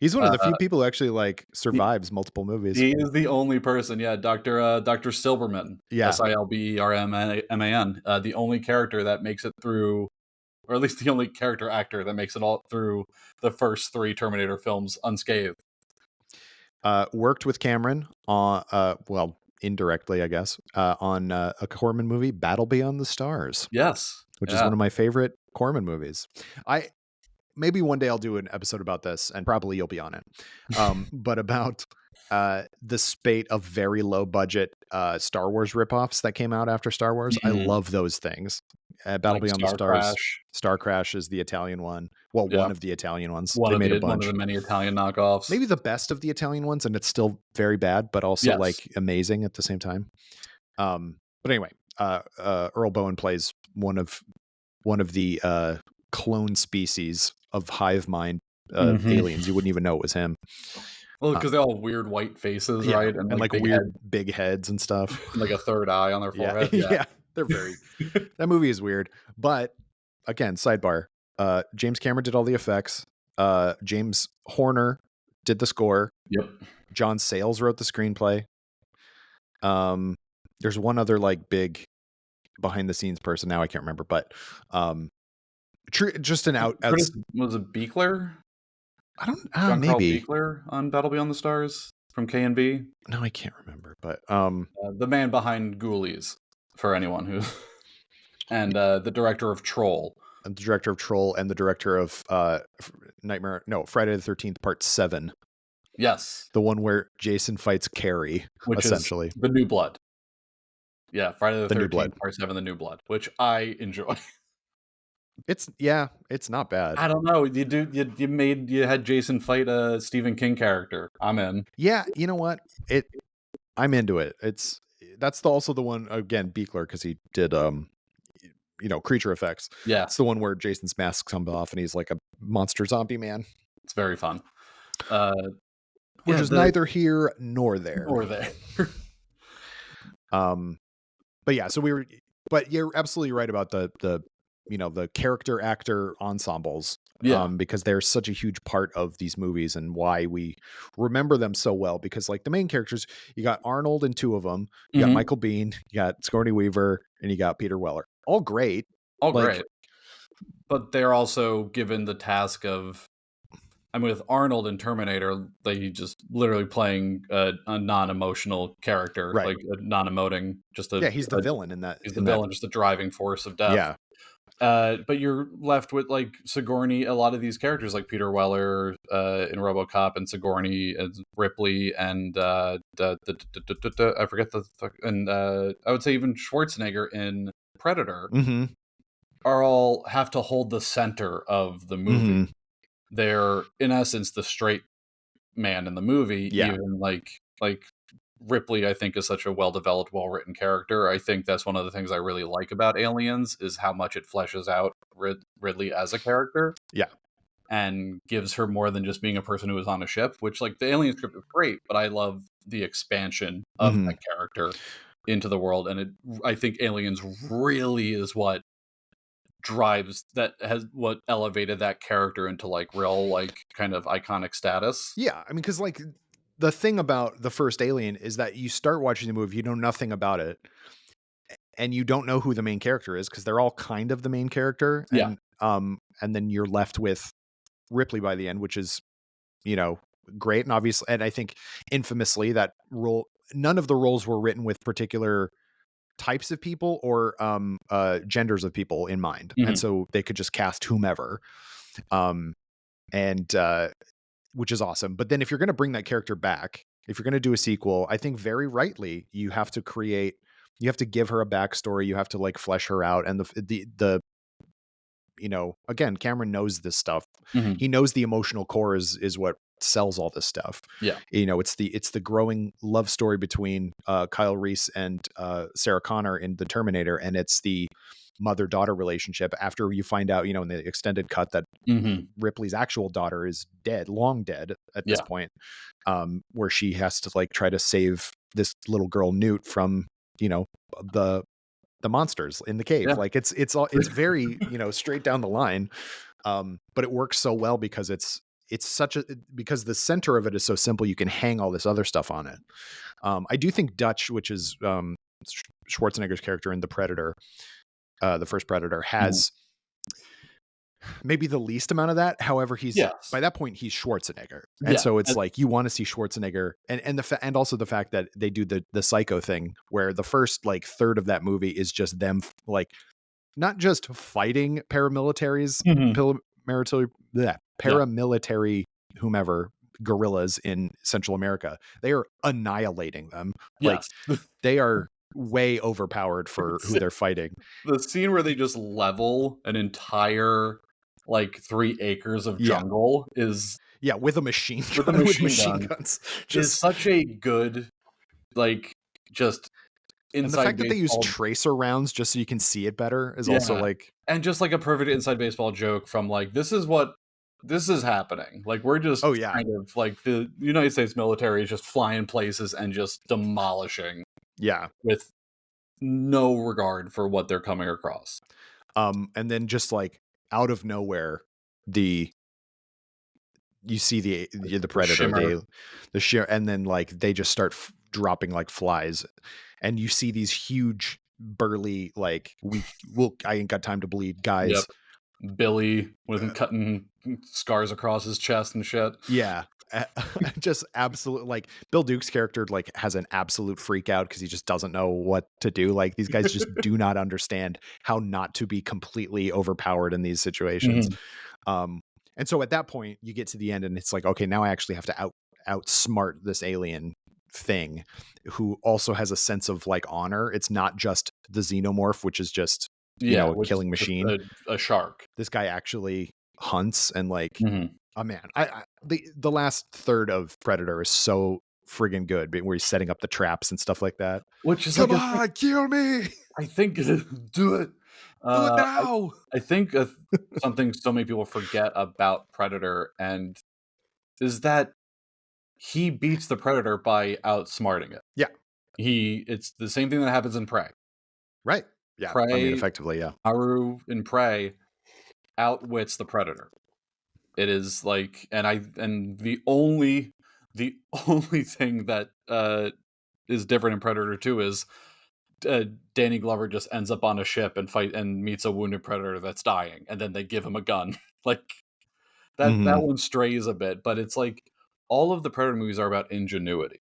He's one of the few people who actually like survives multiple movies. He is the only person, Dr. Silberman. Yeah. Silberman. The only character that makes it through, or at least the only character actor that makes it all through the first 3 Terminator films unscathed. Worked with Cameron on, indirectly, I guess, on a Corman movie, Battle Beyond the Stars. Yes. Which is one of my favorite Corman movies. Maybe one day I'll do an episode about this, and probably you'll be on it. But about the spate of very low budget Star Wars ripoffs that came out after Star Wars. I love those things. Battle like Beyond the Star Stars. Crash. Star Crash is the Italian one. Well, Yeah. one of the Italian ones. One They of made a the bunch. many Italian knockoffs. Maybe the best of the Italian ones, and it's still very bad, but also Yes. like amazing at the same time. But anyway, Earl Bowen plays one of the clone species of hive mind aliens. You wouldn't even know it was him. Well, because they all have weird white faces, Yeah, right? and like weird big heads and stuff. Like a third eye on their forehead. Yeah, Yeah. they're very. That movie is weird, but again, sidebar. James Cameron did all the effects. James Horner did the score. Yep. John Sayles wrote the screenplay. There's one other like big behind the scenes person, now I can't remember, but just an out. Was it Beekler? I don't John Carl maybe Beekler on Battle Beyond the Stars from K&B. No, I can't remember, but the man behind Ghoulies, for anyone who, and the director of Troll. And the director of Troll and the director of Friday the 13th Part 7. Yes, the one where Jason fights Carrie, which essentially is The New Blood. Yeah, Friday the 13th Blood. Part 7, The New Blood, which I enjoy. It's not bad. I don't know. You had Jason fight a Stephen King character. I'm in. Yeah, you know what? I'm into it. That's also the one, again, Beekler, because he did creature effects. Yeah, it's the one where Jason's mask comes off and he's like a monster zombie man. It's very fun. Which is neither here nor there. But yeah, but you're absolutely right about the character actor ensembles. Because they're such a huge part of these movies and why we remember them so well. Because like the main characters, you got Arnold in two of them, you got Michael Biehn, you got Sigourney Weaver, and you got Peter Weller. All great. Great. But they're also given the task of, with Arnold in Terminator, he's just literally playing a non-emotional character, right. like a non-emoting, he's the villain in that. He's the villain, just the driving force of death. Yeah. But you're left with like Sigourney, a lot of these characters like Peter Weller in RoboCop, and Sigourney and Ripley, and I forget I would say even Schwarzenegger in Predator are all have to hold the center of the movie. They're in essence the straight man in the movie. Yeah. Even like Ripley, I think, is such a well-developed, well-written character. I think that's one of the things I really like about Aliens is how much it fleshes out Ridley as a character. Yeah. And gives her more than just being a person who is on a ship, which like the Alien script is great, but I love the expansion of that character into the world. And I think Aliens really is what elevated that character into like real, like kind of iconic status. Yeah. I mean, because like the thing about the first Alien is that you start watching the movie, you know nothing about it, and you don't know who the main character is because they're all kind of the main character. And, and then you're left with Ripley by the end, which is, great. And obviously, and I think infamously that role, none of the roles were written with particular types of people or genders of people in mind. And so they could just cast whomever. Which is awesome. But then if you're going to bring that character back, if you're going to do a sequel, I think very rightly, you have to give her a backstory. You have to like flesh her out. And the again, Cameron knows this stuff. He knows the emotional core is what sells all this stuff. Yeah. It's the growing love story between Kyle Reese and Sarah Connor in the Terminator. And it's the mother-daughter relationship after you find out, in the extended cut that Ripley's actual daughter is long dead at this point, where she has to like try to save this little girl Newt from, the monsters in the cave. Like it's very, straight down the line. But it works so well because because the center of it is so simple, you can hang all this other stuff on it. I do think Dutch, which is Schwarzenegger's character in The Predator, the first Predator, has maybe the least amount of that. However, by that point he's Schwarzenegger, and so it's like you want to see Schwarzenegger, and also the fact that they do the Psycho thing, where the first like third of that movie is just them like not just fighting paramilitaries, paramilitary whomever guerrillas in Central America. They are annihilating them. Like they are way overpowered for who they're fighting. The scene where they just level an entire like 3 acres of Yeah. jungle is Yeah, with a machine with a gun, with machine machine gun guns. is Just such a good like just and the inside fact that they use baseball. tracer rounds just so you can see it better is also Yeah. like, And just like a perfect inside baseball joke from like this is happening. Like we're just oh yeah, kind of like the United States military is just flying places and just demolishing yeah. with no regard for what they're coming across. And then just like out of nowhere, the you see the predator, Shimmer. the sheer, and then like they just start dropping like flies, and you see these huge burly like I ain't got time to bleed Yep. guys. Billy with cutting scars across his chest and shit. Yeah. Just absolute like Bill Duke's character like has an absolute freak out because he just doesn't know what to do. Like these guys just do not understand how not to be completely overpowered in these situations. Mhm. And so at that point you get to the end and it's like, okay, now I actually have to outsmart this alien thing who also has a sense of like honor. It's not just the xenomorph, which is just, Yeah, a which is killing just machine. a shark. This guy actually hunts and like, Mhm. oh man, the last third of Predator is so friggin' good, where he's setting up the traps and stuff like that. Which is Come like a thing on, kill me, I think do it. do it Uh, I now. I think something so many people forget about Predator and is that he beats the Predator by outsmarting it. Yeah, It's the same thing that happens in Prey. right. Yeah, I mean, Prey, effectively, yeah, Haru in Prey outwits the Predator. It is like, and the only thing that is different in Predator 2 is Danny Glover just ends up on a ship and meets a wounded Predator that's dying, and then they give him a gun. Like that hmm one strays a bit, but it's like all of the Predator movies are about ingenuity.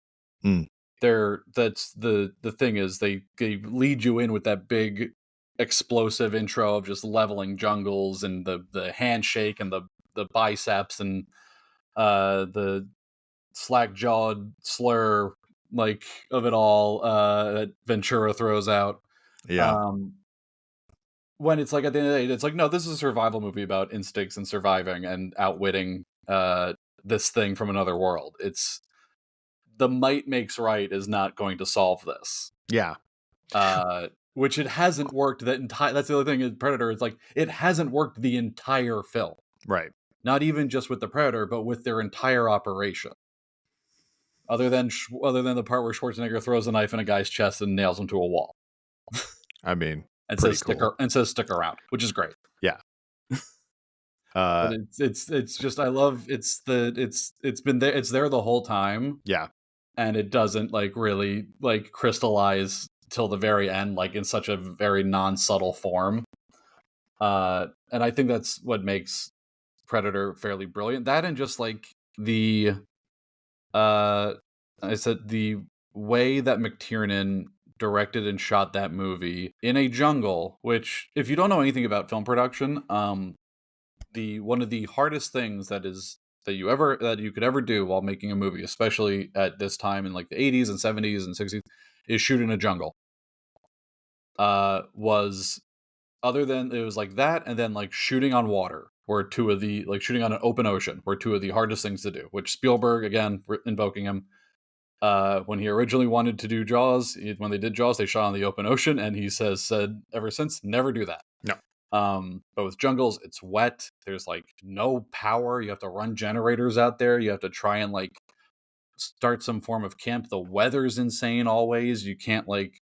mm, That's the thing is they lead you in with that big explosive intro of just leveling jungles and the handshake and the biceps and the slack jawed slur like of it all that Ventura throws out. yeah, Um, when it's like at the end of the day, it's like no, this is a survival movie about instincts and surviving and outwitting this thing from another world. It's the might makes right is not going to solve this. yeah, Which it hasn't worked that entire. That's the other thing is Predator. It's like it hasn't worked the entire film. right. Not even just with the Predator, but with their entire operation. Other than the part where Schwarzenegger throws a knife in a guy's chest and nails him to a wall I mean, and pretty says cool. stick around, which is great. Yeah. But it's just I love it's been there it's there the whole time Yeah. and it doesn't like really like crystallize till the very end like in such a very non-subtle form. And I think that's what makes Predator fairly brilliant. That and just like the uh I said the way that McTiernan directed and shot that movie in a jungle, which if you don't know anything about film production, the one of the hardest things that you could ever do while making a movie, especially at this time in like the 80s and 70s and 60s, is shoot in a jungle. Was other than it was like that and then like shooting on water were two of the like shooting on an open ocean were two of the hardest things to do, which Spielberg again invoking him when he originally wanted to do Jaws, when they did Jaws, they shot on the open ocean, and he said ever since, never do that. No. But with jungles, it's wet. There's like no power. You have to run generators out there. You have to try and like start some form of camp. The weather's insane always. You can't like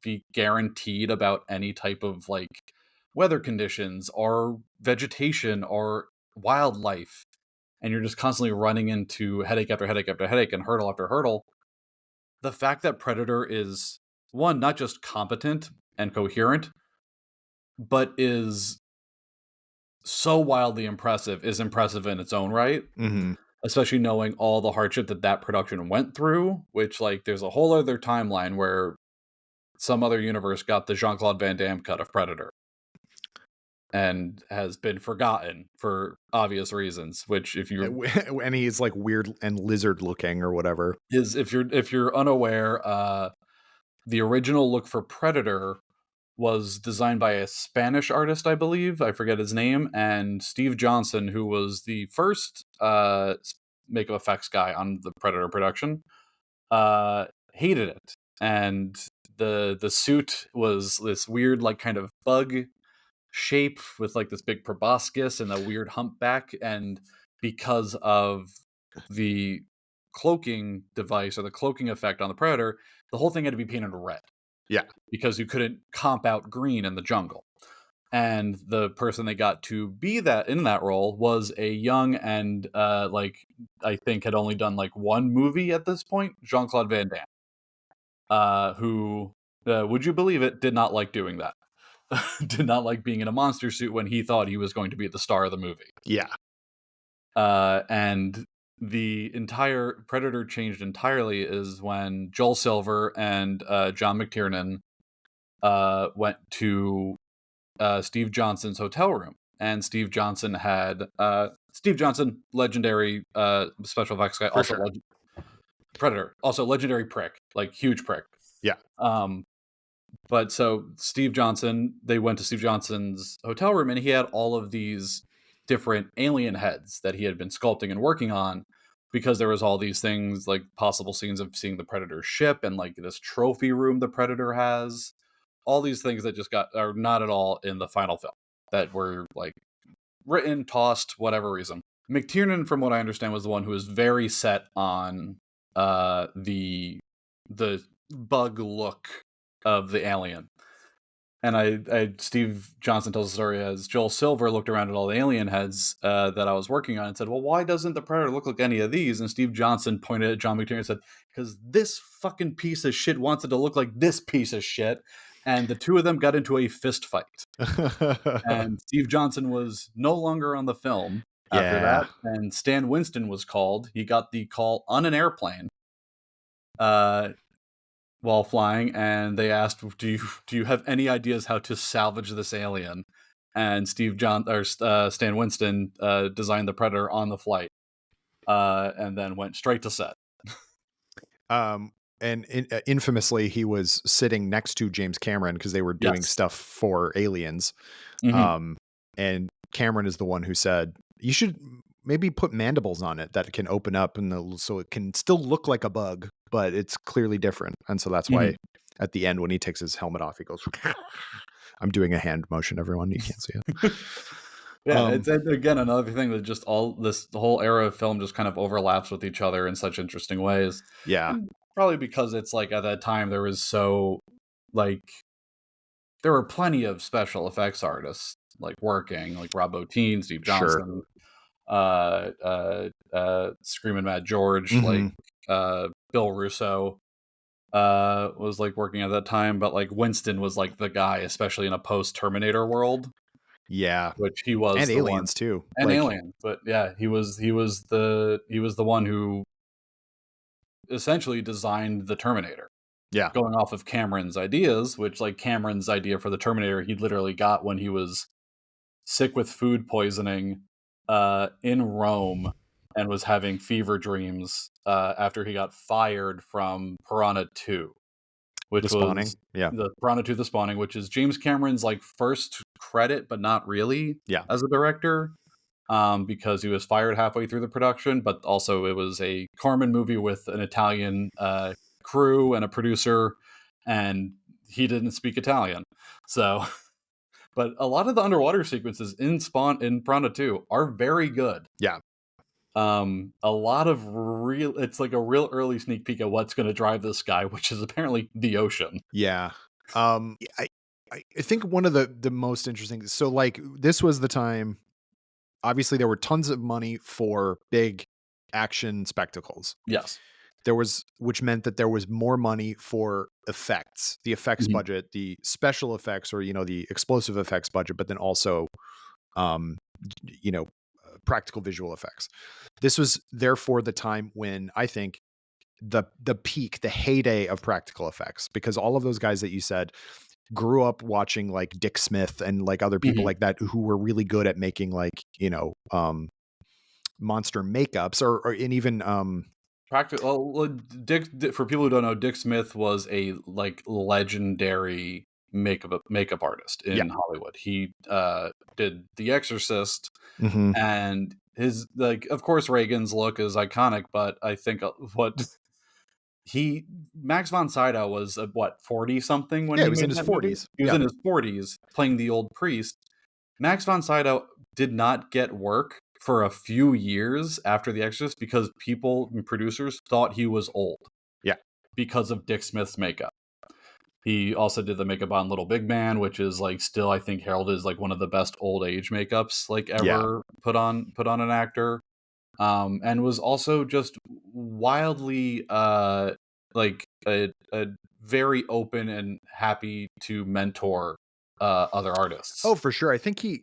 be guaranteed about any type of like weather conditions or vegetation or wildlife. And you're just constantly running into headache after headache after headache and hurdle after hurdle. The fact that Predator is one, not just competent and coherent, but is so wildly impressive is impressive in its own right, hmm especially knowing all the hardship that production went through, which like there's a whole other timeline where some other universe got the Jean-Claude Van Damme cut of Predator and has been forgotten for obvious reasons, which And he's like weird and lizard looking or whatever. if you're unaware, the original look for Predator was designed by a Spanish artist, I believe. I forget his name. And Steve Johnson, who was the first makeup effects guy on the Predator production, hated it. And the suit was this weird, like, kind of bug shape with like this big proboscis and a weird humpback. And because of the cloaking device or the cloaking effect on the Predator, the whole thing had to be painted red Yeah. because you couldn't comp out green in the jungle. And the person they got to be that in that role was a young and like, I think had only done like one movie at this point, Jean-Claude Van Damme, who, would you believe it, did not like doing that. Did not like being in a monster suit when he thought he was going to be the star of the movie. Yeah. And the entire Predator changed entirely is when Joel Silver and John McTiernan went to Steve Johnson's hotel room. And Steve Johnson, legendary special effects guy, For also sure. Predator, also legendary prick, like huge prick. Yeah. But so they went to Steve Johnson's hotel room, and he had all of these different alien heads that he had been sculpting and working on, because there was all these things like possible scenes of seeing the Predator ship and like this trophy room the Predator has, all these things that just are not at all in the final film, that were like written, tossed, whatever reason. McTiernan, from what I understand, was the one who was very set on the bug look of the alien. And Steve Johnson tells the story as Joel Silver looked around at all the alien heads that I was working on and said, well, why doesn't the Predator look like any of these? And Steve Johnson pointed at John McTiernan and said, because this fucking piece of shit wants it to look like this piece of shit. And the two of them got into a fist fight. And Steve Johnson was no longer on the film after that. And Stan Winston was called. He got the call on an airplane while flying, and they asked, do you have any ideas how to salvage this alien? And Stan Winston designed the Predator on the flight, and then went straight to set. And infamously, he was sitting next to James Cameron because they were doing stuff for Aliens. Mm-hmm. And Cameron is the one who said, you should maybe put mandibles on it that can open up so it can still look like a bug, but it's clearly different. And so that's why at the end, when he takes his helmet off, he goes, I'm doing a hand motion, everyone. You can't see it. Yeah, it's again another thing that just the whole era of film just kind of overlaps with each other in such interesting ways. Yeah. And probably because it's like at that time there were plenty of special effects artists like working, like Rob Bottin, Steve Johnson, Screaming Mad George, like Bill Russo was like working at that time, but like Winston was like the guy, especially in a post-Terminator world. Yeah, which he was, and the Aliens one. too, and Aliens. But yeah, he was the one who essentially designed the Terminator. Yeah, going off of Cameron's ideas, which like Cameron's idea for the Terminator, he literally got when he was sick with food poisoning in Rome and was having fever dreams after he got fired from Piranha 2. Which The Spawning. was Yeah, the Piranha 2: The Spawning, which is James Cameron's like first credit, but not really. Yeah, as a director, because he was fired halfway through the production. But also, it was a Corman movie with an Italian crew and a producer, and he didn't speak Italian. So, but a lot of the underwater sequences in Piranha 2 are very good. Yeah. A lot of it's like a real early sneak peek at what's going to drive this guy, which is apparently the ocean. Yeah. I think one of the most interesting, so like this was the time, obviously there were tons of money for big action spectacles. Yes. Which meant that there was more money for effects, the effects budget, the special effects, or, the explosive effects budget, but then also, practical visual effects. This was therefore the time when I think the peak, the heyday of practical effects, because all of those guys that you said grew up watching like Dick Smith and like other people like that who were really good at making like, monster makeups or and even, Practical. Well, for people who don't know, Dick Smith was a like legendary makeup artist Yeah. in Hollywood. He did The Exorcist, Hmm. and his like, of course, Reagan's look is iconic. But I think what he Max von Sydow was what 40 something when Yeah, he he was in made his that movie. 40s. He was Yeah. in his 40s playing the old priest. Max von Sydow did not get work for a few years after The Exorcist because people and producers thought he was old Yeah. because of Dick Smith's makeup. He also did the makeup on Little Big Man, which is like still I think heralded as like one of the best old age makeups like Yeah. ever put on an actor. And was also just wildly like a very open and happy to mentor other artists. Oh, for sure. I think he.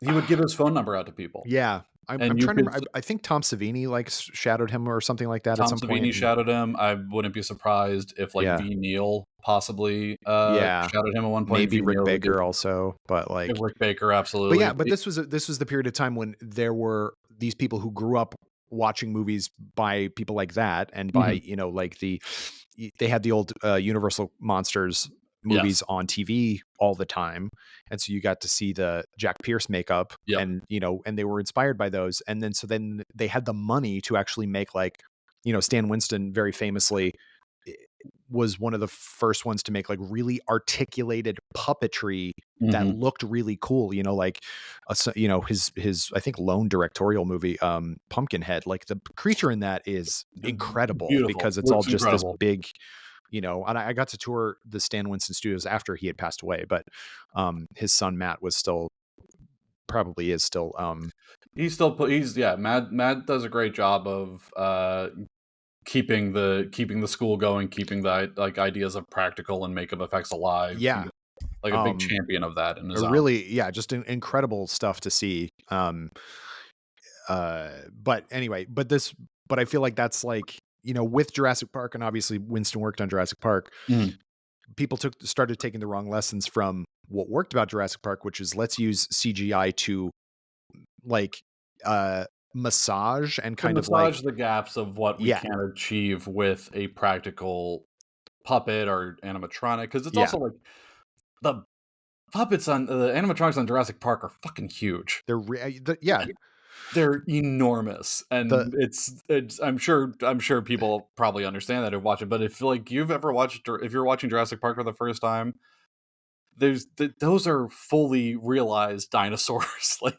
He would give his phone number out to people, Yeah. I'm and you trying to could. remember. I think Tom Savini like shadowed him or something like that at Tom some point. Savini And shadowed him. I wouldn't be surprised if like yeah. V Neil possibly Yeah. shadowed him at one point. Maybe V Rick Neil, who did Baker also, but like, Rick Baker, but absolutely. yeah, but this was the period of time when there were these people who grew up watching movies by people like that, and by, Mhm. like they had the old Universal Monsters movies Yes. on TV all the time, and so you got to see the Jack Pierce makeup, Yep. and and they were inspired by those, and then they had the money to actually make, like, Stan Winston very famously eh, was one of the first ones to make like really articulated puppetry that Mhm. looked really cool, like his I think lone directorial movie, Pumpkinhead, like the creature in that is incredible Beautiful. because it's all Looks just this incredible. big, and I got to tour the Stan Winston studios after he had passed away, but his son Matt was still, probably is still, He's yeah. Matt does a great job of keeping the school going, keeping the like ideas of practical and makeup effects alive. He's yeah, like a big um champion of that in his a own. really, yeah, just incredible stuff to see. But anyway, but I feel like that's like, with Jurassic Park, and obviously Winston worked on Jurassic Park, Mhm. people started taking the wrong lessons from what worked about Jurassic Park, which is let's use CGI to like uh massage and To kind of like, massage the gaps of what we yeah, can't achieve with a practical puppet or animatronic, because it's yeah, also like the puppets on the animatronics on Jurassic Park are fucking huge. yeah, They're enormous, the and it's I'm sure people probably understand that who watch it, but if like you've ever watched if you're watching Jurassic Park for the first time, those are fully realized dinosaurs like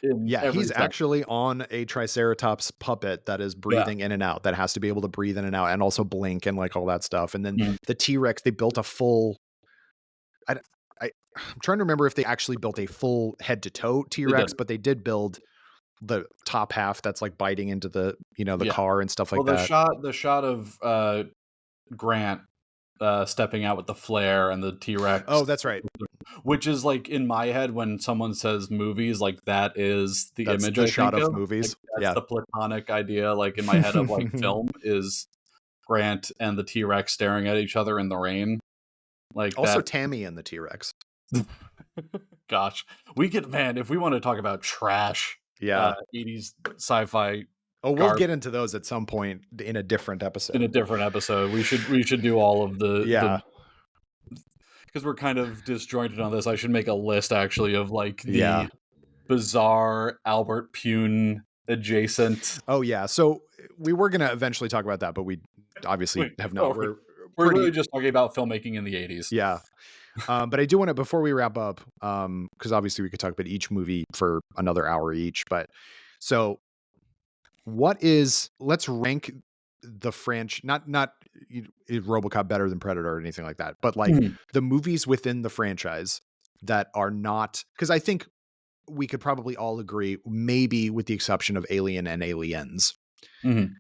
in yeah, every he's sense. actually on a Triceratops puppet that is Yeah. breathing in and out, that has to be able to breathe in and out and also blink and like all that stuff. And then Mhm. the T-Rex, they built a full, I, I'm trying to remember if they actually built a full head to toe They T-Rex, did. but they did build the top half that's like biting into the, the Yeah. car and stuff Well, like that. the shot of Grant stepping out with the flare and the T-Rex, Oh, that's right. which is like in my head when someone says movies, like that is the That's image the I shot think of of. Like movies. that's Yeah. the platonic idea, like in my head of like film is Grant and the T-Rex staring at each other in the rain. Like Also that. Tammy and the T-Rex. Gosh, we could, man, if we want to talk about trash, Yeah. 80s sci-fi Oh, we'll garbage get into those at some point in a different in a episode. different episode. We should do all of the Yeah. because we're kind of disjointed on this. I should make a list actually of like Yeah. the bizarre Albert Pune adjacent. Oh yeah. So we were going to eventually talk about that, but we obviously Wait, have not. oh, We're we're pretty, really just talking about filmmaking in the 80s. yeah. But I do want to, before we wrap up, because obviously we could talk about each movie for another hour each. But so, let's rank the not is RoboCop better than Predator or anything like that, but like Mhm, the movies within the franchise that are not, because I think we could probably all agree, maybe with the exception of Alien and Aliens. mhm.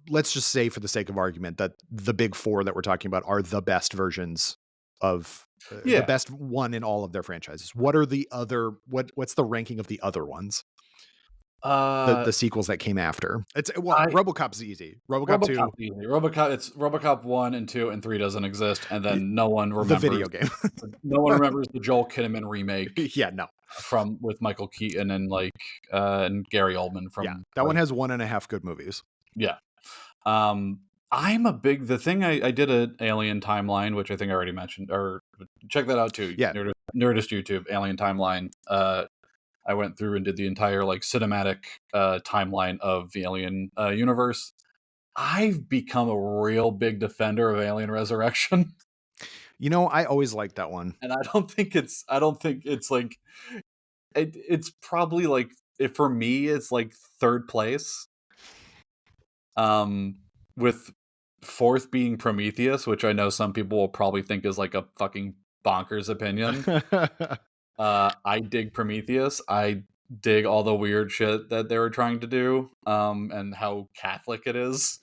Let's just say, for the sake of argument, that the big four that we're talking about are the best versions of the Yeah. best one in all of their franchises. What are the other, what's the ranking of the other ones? Uh, The sequels that came after. It's, well, I RoboCop's easy. RoboCop RoboCop 2, easy. RoboCop 1 and 2 and 3 doesn't exist, and y- then no one the video remembers game. the Joel Kinnaman remake Yeah, no. from with Michael Keaton and like and Gary Oldman Yeah. from That one like has 1.5 good movies. yeah. I'm a big the thing I did an Alien timeline, which I think I already mentioned, or check that out too. Yeah. Nerdist YouTube Alien timeline. I went through and did the entire like cinematic timeline of the Alien universe. I've become a real big defender of Alien Resurrection, I always liked that one. and I don't think it's like it's probably like for me it's like third place. Um, with fourth being Prometheus, which I know some people will probably think is like a fucking bonkers opinion. I dig Prometheus. I dig all the weird shit that they were trying to do, and how Catholic it is.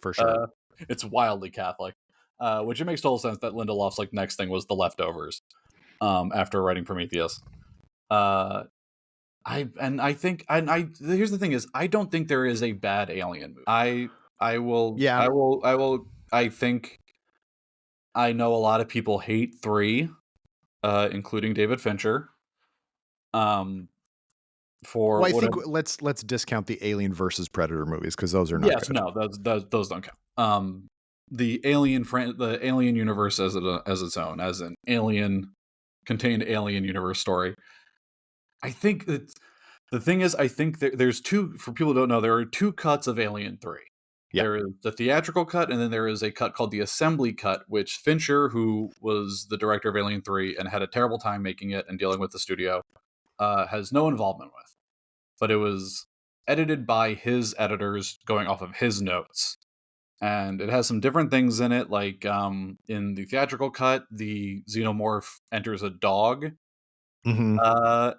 For sure. It's wildly Catholic, which it makes total sense that Lindelof's like next thing was The Leftovers, after writing Prometheus. Uh, I think here's the thing is I don't think there is a bad Alien movie. Yeah. I think I know a lot of people hate 3, including David Fincher. For Well, I think whatever. let's discount the Alien versus Predator movies because those are not Yes, good. no, those don't count. The the Alien universe as its own, as an Alien contained Alien universe story. I think that the thing is, I think there's two. For people who don't know, there are 2 cuts of Alien 3. Yeah. There is the theatrical cut, and then there is a cut called the Assembly cut, which Fincher, who was the director of Alien 3 and had a terrible time making it and dealing with the studio, has no involvement with. But it was edited by his editors going off of his notes. And it has some different things in it, like in the theatrical cut, the xenomorph enters a dog Hmm.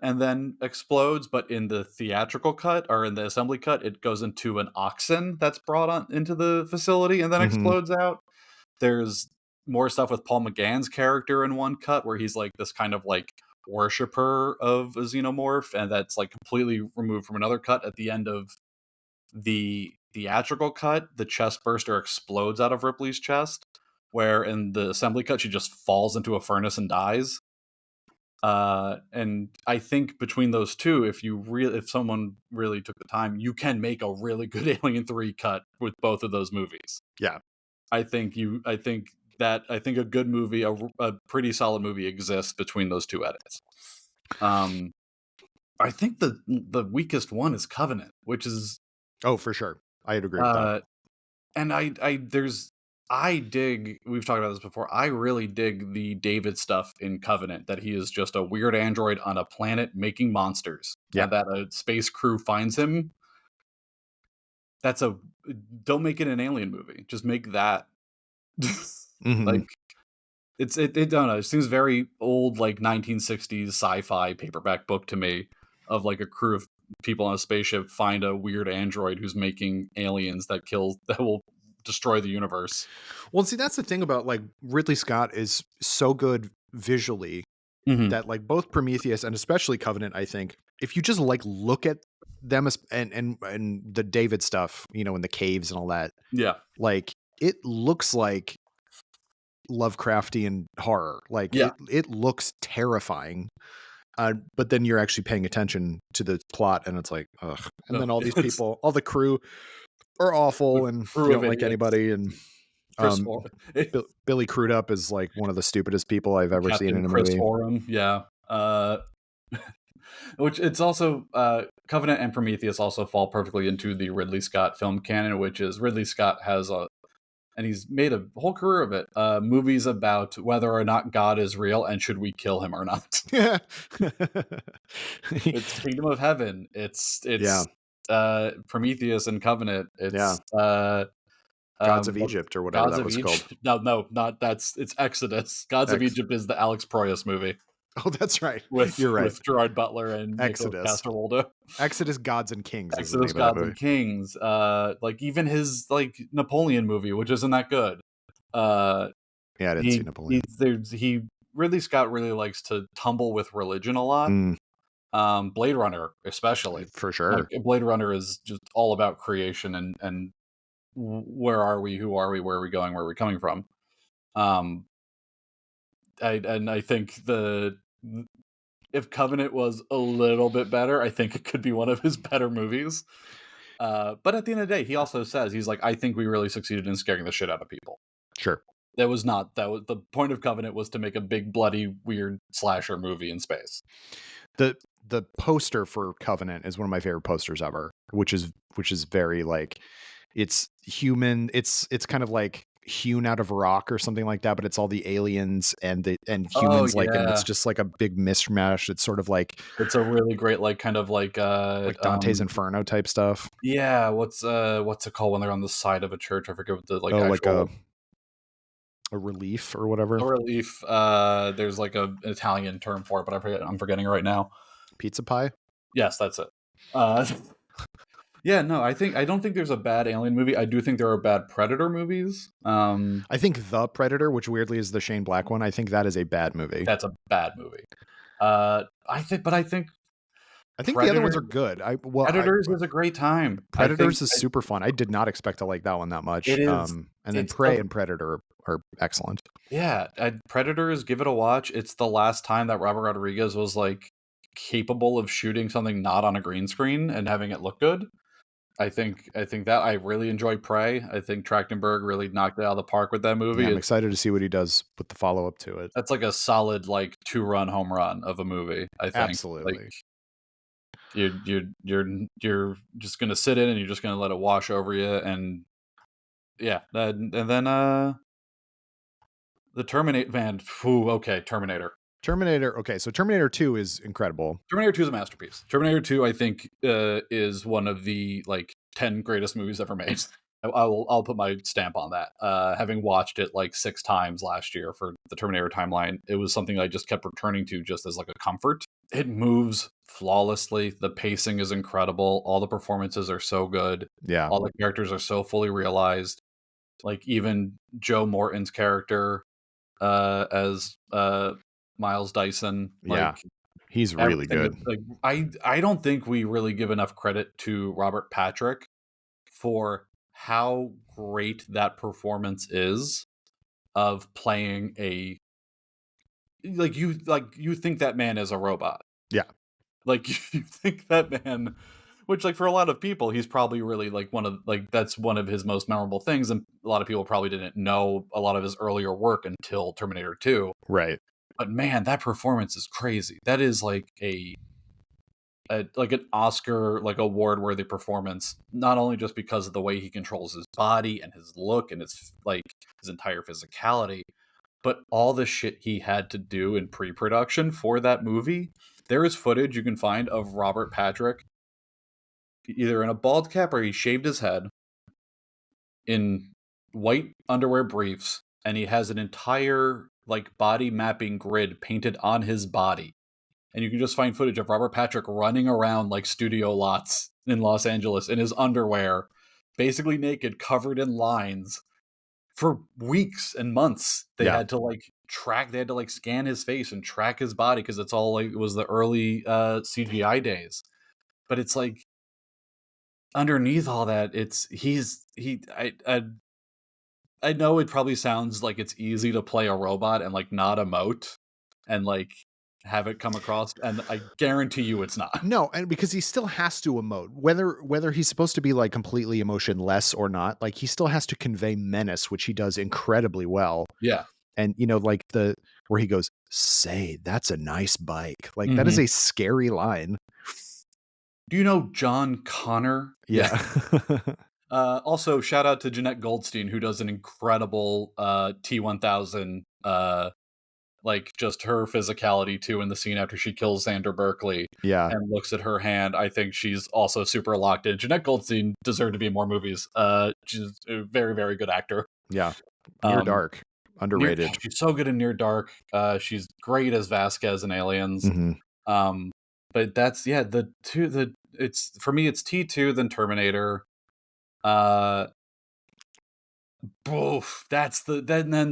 and then explodes. But in the theatrical cut or in the assembly cut, it goes into an oxen that's brought on into the facility and then Hmm. explodes out. There's more stuff with Paul McGann's character in one cut where he's like this kind of like worshiper of a xenomorph, and that's like completely removed from another cut. At the end of the theatrical cut, the chest burster explodes out of Ripley's chest, where in the assembly cut she just falls into a furnace and dies. And I think between those two, if someone really took the time, you can make a really good Alien 3 cut with both of those movies. Yeah. I think a good movie, a pretty solid movie exists between those 2 edits. I think the weakest one is Covenant, which is Oh, for sure. I'd agree with that. and I dig, we've talked about this before, I really dig the David stuff in Covenant, that he is just a weird android on a planet making monsters, Yeah. and that a space crew finds him. Don't make it an Alien movie, just make that. Hmm. Like, I don't know, it seems very old, like 1960s sci-fi paperback book to me, of like a crew of people on a spaceship find a weird android who's making aliens that will destroy the universe. Well, see, that's the thing about like Ridley Scott is so good visually Mm-hmm. that like both Prometheus and especially Covenant, I think, if you just like look at them and the David stuff, in the caves and all that, Yeah. like it looks like Lovecraftian horror. Like Yeah. it looks terrifying. But then you're actually paying attention to the plot, and it's like, ugh. And No, then all these it's people, all the crew are a awful, and you crew of don't like idiots. anybody. And Chris um, Hor- Billy Crudup is like one of the stupidest people I've ever seen Captain in a Chris movie. Horam. Yeah. Which it's also Covenant and Prometheus also fall perfectly into the Ridley Scott film canon, which is Ridley Scott has and he's made a whole career of it. Movies about whether or not God is real and should we kill him or not. Yeah. It's Kingdom of Heaven. Yeah. It's Prometheus and Covenant. Yeah. It's Gods of Egypt or whatever Gods that of was called. Egypt. No, not it's Exodus. Gods of Ex- Egypt is the Alex Proyas movie oh, that's right. with You're right. Gerard Butler and Nicholas Exodus. Castoroldo. Exodus Gods and Kings is the Exodus, name of that Gods movie. and Kings. Like even his like Napoleon movie, which isn't that good. Yeah, I didn't see Napoleon. He Ridley Scott really likes to tumble with religion a lot. Blade Runner, especially. For sure. Like, Blade Runner is just all about creation and where are we, who are we, where are we going, where are we coming from. I think if Covenant was a little bit better, I think it could be one of his better movies. But at the end of the day, he also says, he's like, I think we really succeeded in scaring the shit out of people. Sure. That was the point of Covenant, was to make a big, bloody, weird slasher movie in space. The poster for Covenant is one of my favorite posters ever, which is very like, it's human. It's kind of like hewn out of rock or something like that, but it's all the aliens and Oh, humans, like, and it's yeah. just like a big mishmash. It's sort of It's a really great, like, kind of like Dante's Inferno type stuff. yeah, what's it called when they're on the side of a church? I forget what the, like, Oh, like actual a relief or whatever. a relief, there's, like, an Italian term for it, but I'm forgetting it right now. Pizza pie. Yes, that's it. Uh, yeah, no, I don't think there's a bad Alien movie. I do think there are bad Predator movies. I think The Predator, which weirdly is the Shane Black one, I think that is a bad movie. That's a bad movie. I think the other ones are good. Predators is a great time. Predators is super fun. I did not expect to like that one that much. It is. And then Prey and Predator are excellent. Yeah, Predators, give it a watch. It's the last time that Robert Rodriguez was like capable of shooting something not on a green screen and having it look good. I think that I really enjoy Prey. I think Trachtenberg really knocked it out of the park with that movie. Yeah, I'm excited to see what he does with the follow up to it. That's like a solid, like, 2-run home run of a movie, I think. Absolutely. Like, you're just gonna sit in and you're just gonna let it wash over you, and yeah, and then the Terminator, man. Okay, Terminator. Okay, so Terminator 2 is incredible. Terminator 2 is a masterpiece. Terminator 2, I think, is one of the, like, 10 greatest movies ever made. I'll put my stamp on that. Having watched it like 6 times last year for the Terminator timeline, it was something I just kept returning to just as like a comfort. It moves flawlessly. The pacing is incredible. All the performances are so good. Yeah. All the characters are so fully realized. Like, even Joe Morton's character as Miles Dyson. Like, yeah. He's really good. Like, I don't think we really give enough credit to Robert Patrick for how great that performance is of playing a, like, you think that man is a robot. Yeah. Like, you think that man, which, like, for a lot of people, he's probably really, like, that's one of his most memorable things, and a lot of people probably didn't know a lot of his earlier work until Terminator 2. Right. But man, that performance is crazy. That is like like an Oscar, like, award worthy performance, not only just because of the way he controls his body and his look and his, like, his entire physicality, but all the shit he had to do in pre-production for that movie. There is footage you can find of Robert Patrick either in a bald cap or he shaved his head in white underwear briefs, and he has an entire, like, body mapping grid painted on his body. And you can just find footage of Robert Patrick running around, like, studio lots in Los Angeles in his underwear, basically naked, covered in lines, for weeks and months. They had to, like, scan his face and track his body, because it's all, like, it was the early CGI days. But it's like, underneath all that, I know it probably sounds like it's easy to play a robot and, like, not emote and, like, have it come across, and I guarantee you it's not. No, and because he still has to emote, whether he's supposed to be, like, completely emotionless or not, like, he still has to convey menace, which he does incredibly well. Yeah. And, you know, like, where he goes, "Say, that's a nice bike." Like, that is a scary line. Do you know John Connor? Yeah. Also, shout out to Jeanette Goldstein, who does an incredible T-1000, like, just her physicality too in the scene after she kills Xander Berkeley. Yeah. And looks at her hand. I think she's also super locked in. Jeanette Goldstein deserved to be in more movies. She's a very, very good actor. Yeah. Near Dark. Underrated. She's so good in Near Dark. She's great as Vasquez in Aliens. But that's, yeah, it's, for me, it's T2, then Terminator. Then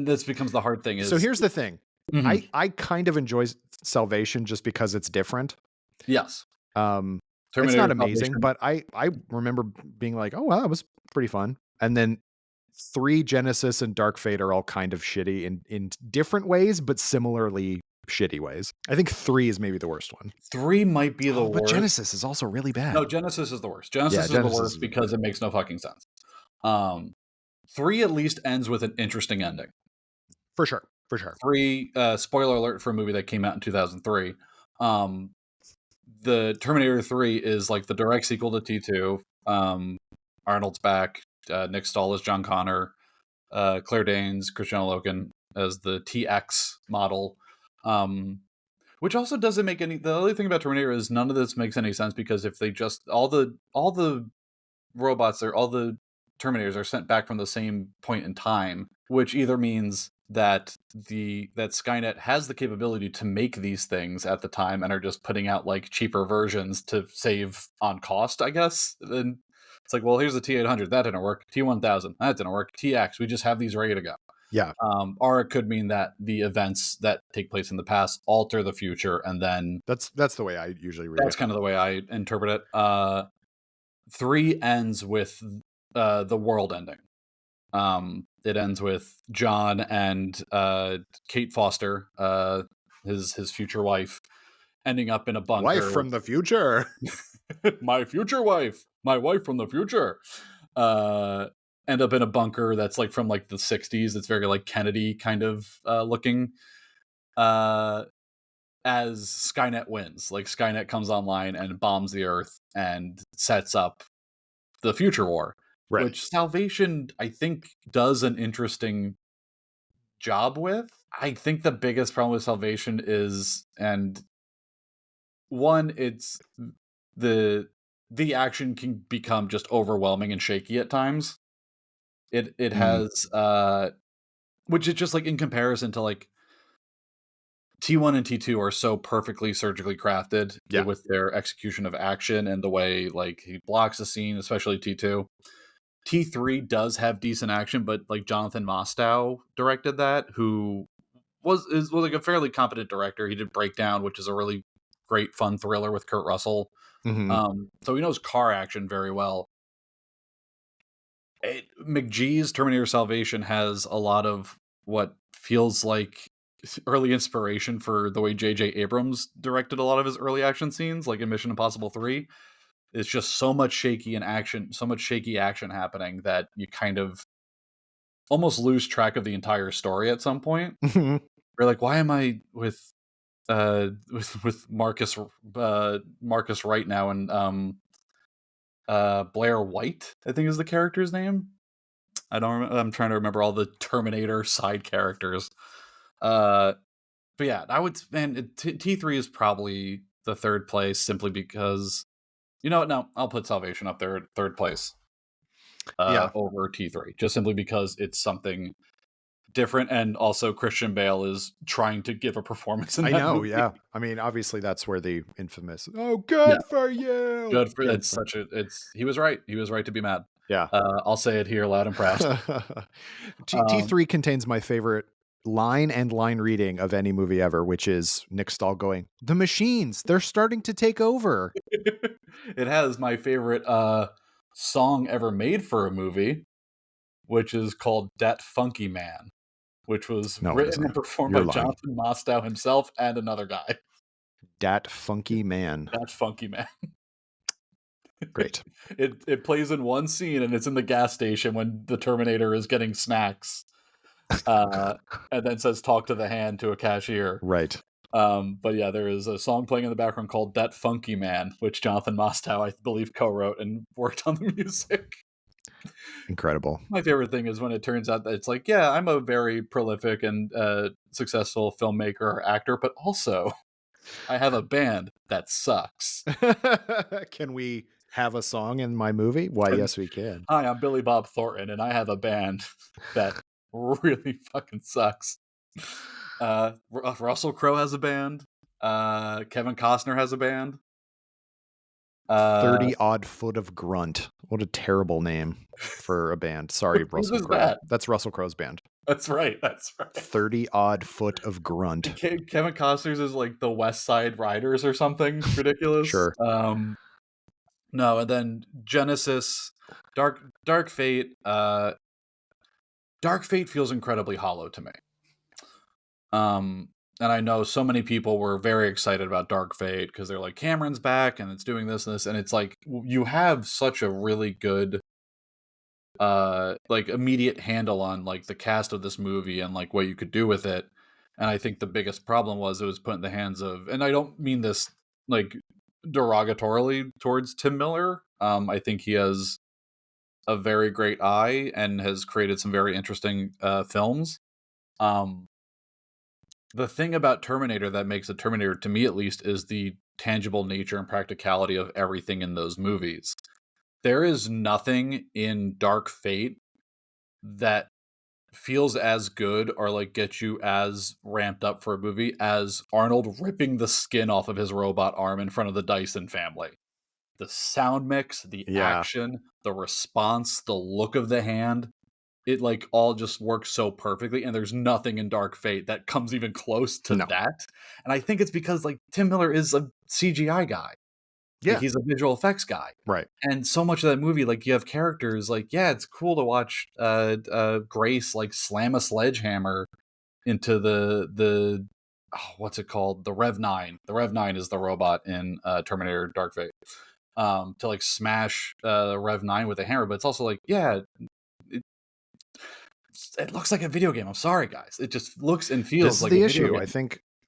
this becomes the hard thing. So here's the thing. I kind of enjoy Salvation just because it's different. Yes. It's Terminator not amazing, Salvation. but I remember being like, oh wow, that was pretty fun. And then 3, Genesis and Dark Fate are all kind of shitty in different ways, but similarly shitty ways. I think 3 is maybe the worst one. 3 might be the But worst. Genesis is also really bad. No, Genesis is the worst. Genesis is the Genesis worst is because it makes no fucking sense. 3 at least ends with an interesting ending. For sure. 3, spoiler alert for a movie that came out in 2003. The Terminator 3 is like the direct sequel to T2. Arnold's back. Nick Stahl is John Connor. Claire Danes, Christiana Loken as the TX model. Which also doesn't make any. The other thing about Terminator is none of this makes any sense, because if they just all the robots are all the Terminators are sent back from the same point in time, which either means that that Skynet has the capability to make these things at the time and are just putting out like cheaper versions to save on cost, I guess. Then it's like, well, here's the T800, that didn't work. T1000, that didn't work. TX, we just have these ready to go. Yeah. Or it could mean that the events that take place in the past alter the future, and then That's the way I usually read it. that's kind of the way I interpret it. 3 ends with the world ending. It ends with John and Kate Foster, his future wife, ending up in a bunker. Wife from the future. My future wife. My wife from the future. End up in a bunker that's like from like the 60s. It's very like Kennedy kind of looking. As Skynet wins. Like Skynet comes online and bombs the Earth and sets up the future war. Right. Which Salvation, I think, does an interesting job with. I think the biggest problem with Salvation is, and one, it's the action can become just overwhelming and shaky at times. It has which is just like in comparison to like T1 and T2 are so perfectly surgically crafted with their execution of action and the way like he blocks the scene, especially T2. T3 does have decent action, but like Jonathan Mostow directed that, who was like a fairly competent director. He did Breakdown, which is a really great fun thriller with Kurt Russell. So he knows car action very well. McGee's Terminator Salvation has a lot of what feels like early inspiration for the way J.J. Abrams directed a lot of his early action scenes, like in Mission Impossible 3. It's just so much shaky action happening that you kind of almost lose track of the entire story at some point. You're like, why am I with Marcus right now, and Blair White, I think is the character's name. I don't remember. I'm trying to remember all the Terminator side characters. But yeah, I would, man, T3 is probably the third place, simply because, you know what? No, I'll put Salvation up there at third place over T3, just simply because it's something different, and also Christian Bale is trying to give a performance in that movie. Yeah. I mean, obviously that's where the infamous good for you. Good for he was right. He was right to be mad. Yeah. I'll say it here loud and proud. T3 contains my favorite line and line reading of any movie ever, which is Nick Stahl going, "The machines, they're starting to take over." It has my favorite song ever made for a movie, which is called "Dat Funky Man," which was written and performed by Jonathan Mostow himself and another guy. Dat Funky Man. Dat Funky Man. Great. It plays in one scene, and it's in the gas station when the Terminator is getting snacks. And then says "talk to the hand" to a cashier. Right. But yeah, there is a song playing in the background called "Dat Funky Man," which Jonathan Mostow, I believe, co-wrote and worked on the music. Incredible. My favorite thing is when it turns out that it's like, yeah, I'm a very prolific and successful filmmaker or actor, but also I have a band that sucks. Can we have a song in my movie? Why, yes, we can. Hi, I'm Billy Bob Thornton, and I have a band that really fucking sucks. Russell Crowe has a band. Kevin Costner has a band. 30 Odd Foot of Grunt. What a terrible name for a band. Sorry, Russell Crowe. That's Russell Crowe's band. That's right. 30 Odd Foot of Grunt. Kevin Costner's is like the West Side Riders or something ridiculous. Sure. No, and then Genesis, Dark Fate. Dark Fate feels incredibly hollow to me. And I know so many people were very excited about Dark Fate because they're like, Cameron's back and it's doing this and this. And it's like, you have such a really good, like immediate handle on like the cast of this movie and like what you could do with it. And I think the biggest problem was it was put in the hands of, and I don't mean this like derogatorily towards Tim Miller. I think he has a very great eye and has created some very interesting films. Um, the thing about Terminator that makes it Terminator, to me at least, is the tangible nature and practicality of everything in those movies. There is nothing in Dark Fate that feels as good or like gets you as ramped up for a movie as Arnold ripping the skin off of his robot arm in front of the Dyson family. The sound mix, the Yeah. action, the response, the look of the hand, it like all just works so perfectly, and there's nothing in Dark Fate that comes even close to No. that. And I think it's because like Tim Miller is a CGI guy. Like Yeah. he's a visual effects guy. Right. And so much of that movie, like you have characters like, yeah, it's cool to watch Grace like slam a sledgehammer into the what's it called? The Rev 9. The Rev 9 is the robot in Terminator Dark Fate. To like smash Rev 9 with a hammer, but it's also like, yeah, it, it looks like a video game. I'm sorry, guys. It just looks and This feels is like a the video issue. game.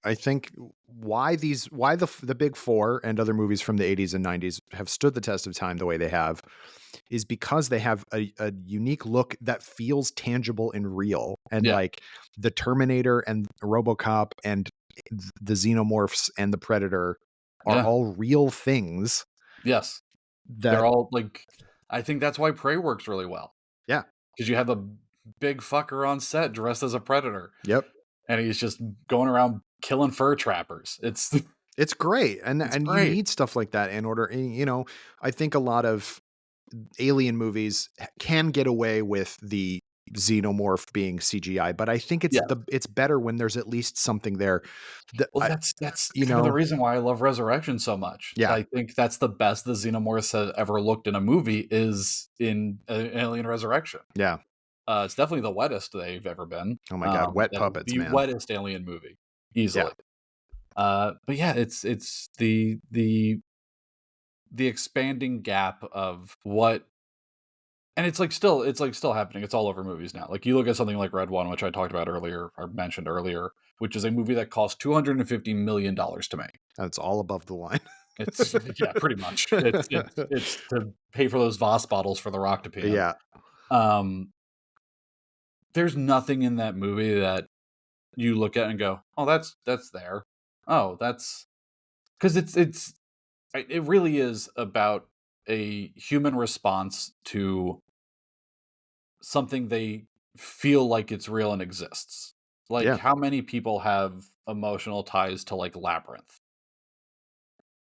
I think why the big four and other movies from the 80s and 90s have stood the test of time the way they have is because they have a unique look that feels tangible and real. And Yeah. like the Terminator and RoboCop and the Xenomorphs and the Predator are Yeah. all real things Yes. They're that, all like, I think that's why Prey works really well. yeah. Because you have a big fucker on set dressed as a predator, Yep. and he's just going around killing fur trappers. It's It's great. it's And you great. need stuff like that in order, I think a lot of alien movies can get away with the xenomorph being CGI, but I think Yeah. it's better when there's at least something there. That Well, I, that's you kind of the know, reason why I love Resurrection so much. yeah, I think that's the best the Xenomorphs has ever looked in a movie is in Alien Resurrection. yeah. It's definitely the wettest they've ever been. Oh my god, wet puppets, The man. wettest Alien movie, Yeah, easily. But yeah, it's the expanding gap of what, and it's like still happening. It's all over movies now. Like you look at something like Red One, which I talked about earlier or mentioned earlier, which is a movie that cost $250 million to make. that's all above the line. It's yeah, pretty much. It's to pay for those Voss bottles for The Rock to pee in. Yeah, Um, there's nothing in that movie that you look at and go, "Oh, that's there." Oh, that's because it really is about a human response to something they feel like it's real and exists. Like yeah, how many people have emotional ties to like Labyrinth?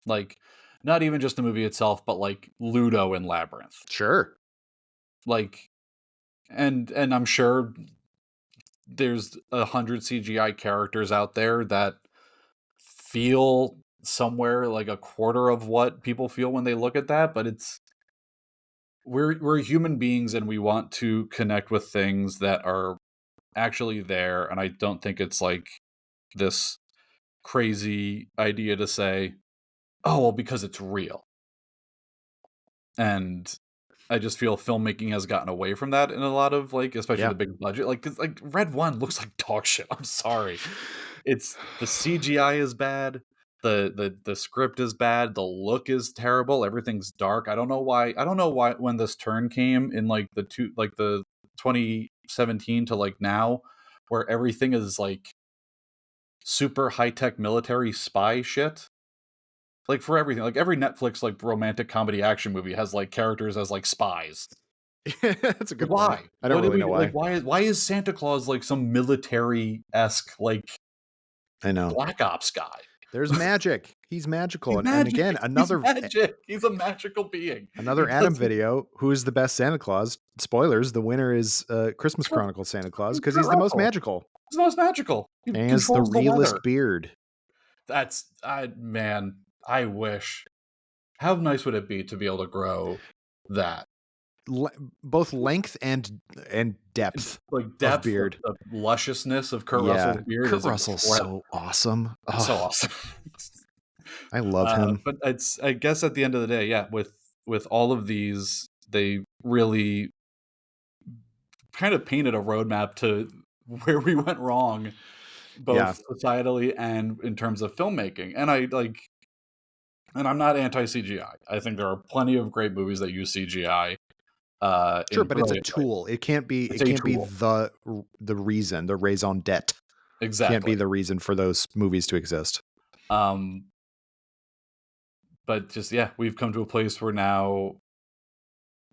Like not even just the movie itself, but like Ludo in Labyrinth. sure. Like and I'm sure there's 100 CGI characters out there that feel somewhere like a quarter of what people feel when they look at that, but it's we're human beings and we want to connect with things that are actually there, and I don't think it's like this crazy idea to say, "Oh, well, because it's real." And I just feel filmmaking has gotten away from that in a lot of like, especially Yeah. the big budget. Like, 'cause, like Red One looks like dog shit. I'm sorry. It's the CGI is bad. The script is bad. The look is terrible. Everything's dark. I don't know why. I don't know why when this turn came in like the 2017 to like now, where everything is like super high tech military spy shit. Like for everything, like every Netflix like romantic comedy action movie has like characters as like spies. That's a Like good point. why? I don't What did really we know like? why. Why is Santa Claus like some military esque like I know. Black Ops guy? There's magic. He's magical. He's And magic. again, He's magic. He's a magical being. He another Adam doesn't. video. Who is the best Santa Claus? Spoilers, the winner is Christmas Chronicles Santa Claus because Kurt he's the most Russell. magical He's the most magical. He and has the controls the weather. realest beard. That's man. I wish. How nice would it be to be able to grow that? both length and depth Like of depth, beard. the lusciousness of Kurt Yeah, Russell's beard Kurt is Russell's incredible. so awesome. It's so Oh, awesome. I love him. But I guess at the end of the day, yeah, with all of these, they really kind of painted a roadmap to where we went wrong, Yeah, both societally and in terms of filmmaking. And I'm not anti CGI. I think there are plenty of great movies that use CGI sure, in but it's a brilliant ways. tool. It can't be. It's It a can't be tool. the reason. The raison d'être can't be Exactly. the reason for those movies to exist. Um, but just yeah, we've come to a place where now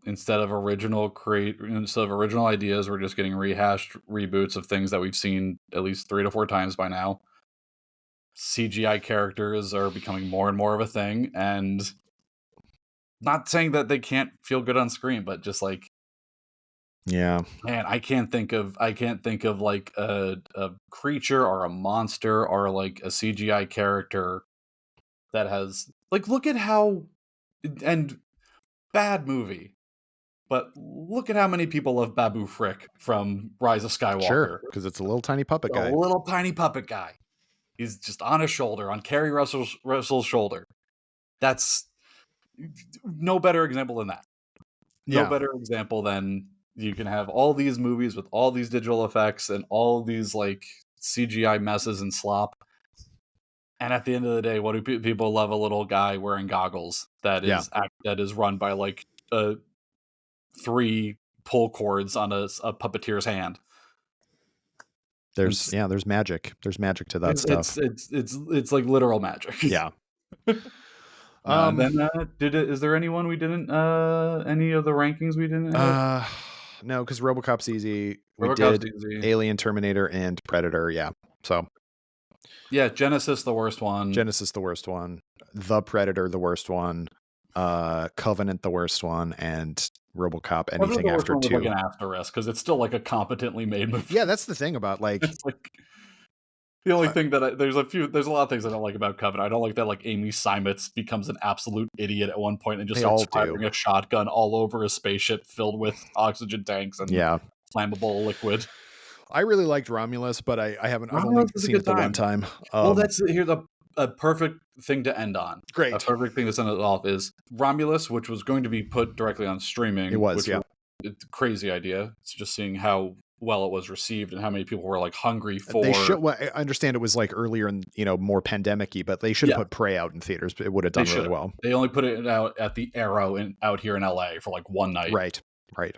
instead of original ideas, we're just getting rehashed reboots of things that we've seen at least 3 to 4 times by now. CGI characters are becoming more and more of a thing, and not saying that they can't feel good on screen, but just like, Yeah, man, I can't think of like a creature or a monster or like a CGI character that has like, look at how, and bad movie, but look at how many people love Babu Frick from Rise of sure, Skywalker. because it's a little tiny puppet A guy. little tiny puppet guy. He's just on his shoulder, on Kerry Russell's shoulder. That's no better example than that. No Yeah, better example than you can have all these movies with all these digital effects and all these like CGI messes and slop. And at the end of the day, what do people love? A little guy wearing goggles that yeah. is run by like 3 pull cords on a puppeteer's hand. It's There's magic. There's magic to that stuff. it's like literal magic. Yeah. And Um. then is there anyone we didn't any of the rankings we didn't hit? Uh. No, because RoboCop's easy. We RoboCop's did easy. Alien, Terminator, and Predator. Yeah. So Yeah, Genesis the worst one. Genesis the worst one. The Predator the worst one. Covenant the worst one, and RoboCop I think anything the worst after one was like 2. an asterisk because it's still like a competently made movie. Yeah, that's the thing about like It's like the only uh, thing that there's a lot of things I don't like about Covenant. I don't like that like Amy Simons becomes an absolute idiot at one point and just they starts all do. firing a shotgun all over a spaceship filled with oxygen tanks and Yeah. flammable liquid. I really liked Romulus, but I've only Romulus is a seen good it the one time. time. Well, here's a perfect thing to end on. A Great. perfect thing to send it off is Romulus, which was going to be put directly on It streaming, was, which yeah. was a crazy idea. It's just seeing how well it was received and how many people were like hungry They should. for. Well, I understand it was like earlier and more pandemic-y, but they should have Yeah, put Prey out in theaters. It would have they done should really have. well. They only put it out at the Arrow out here in LA for like one night. Right. Right.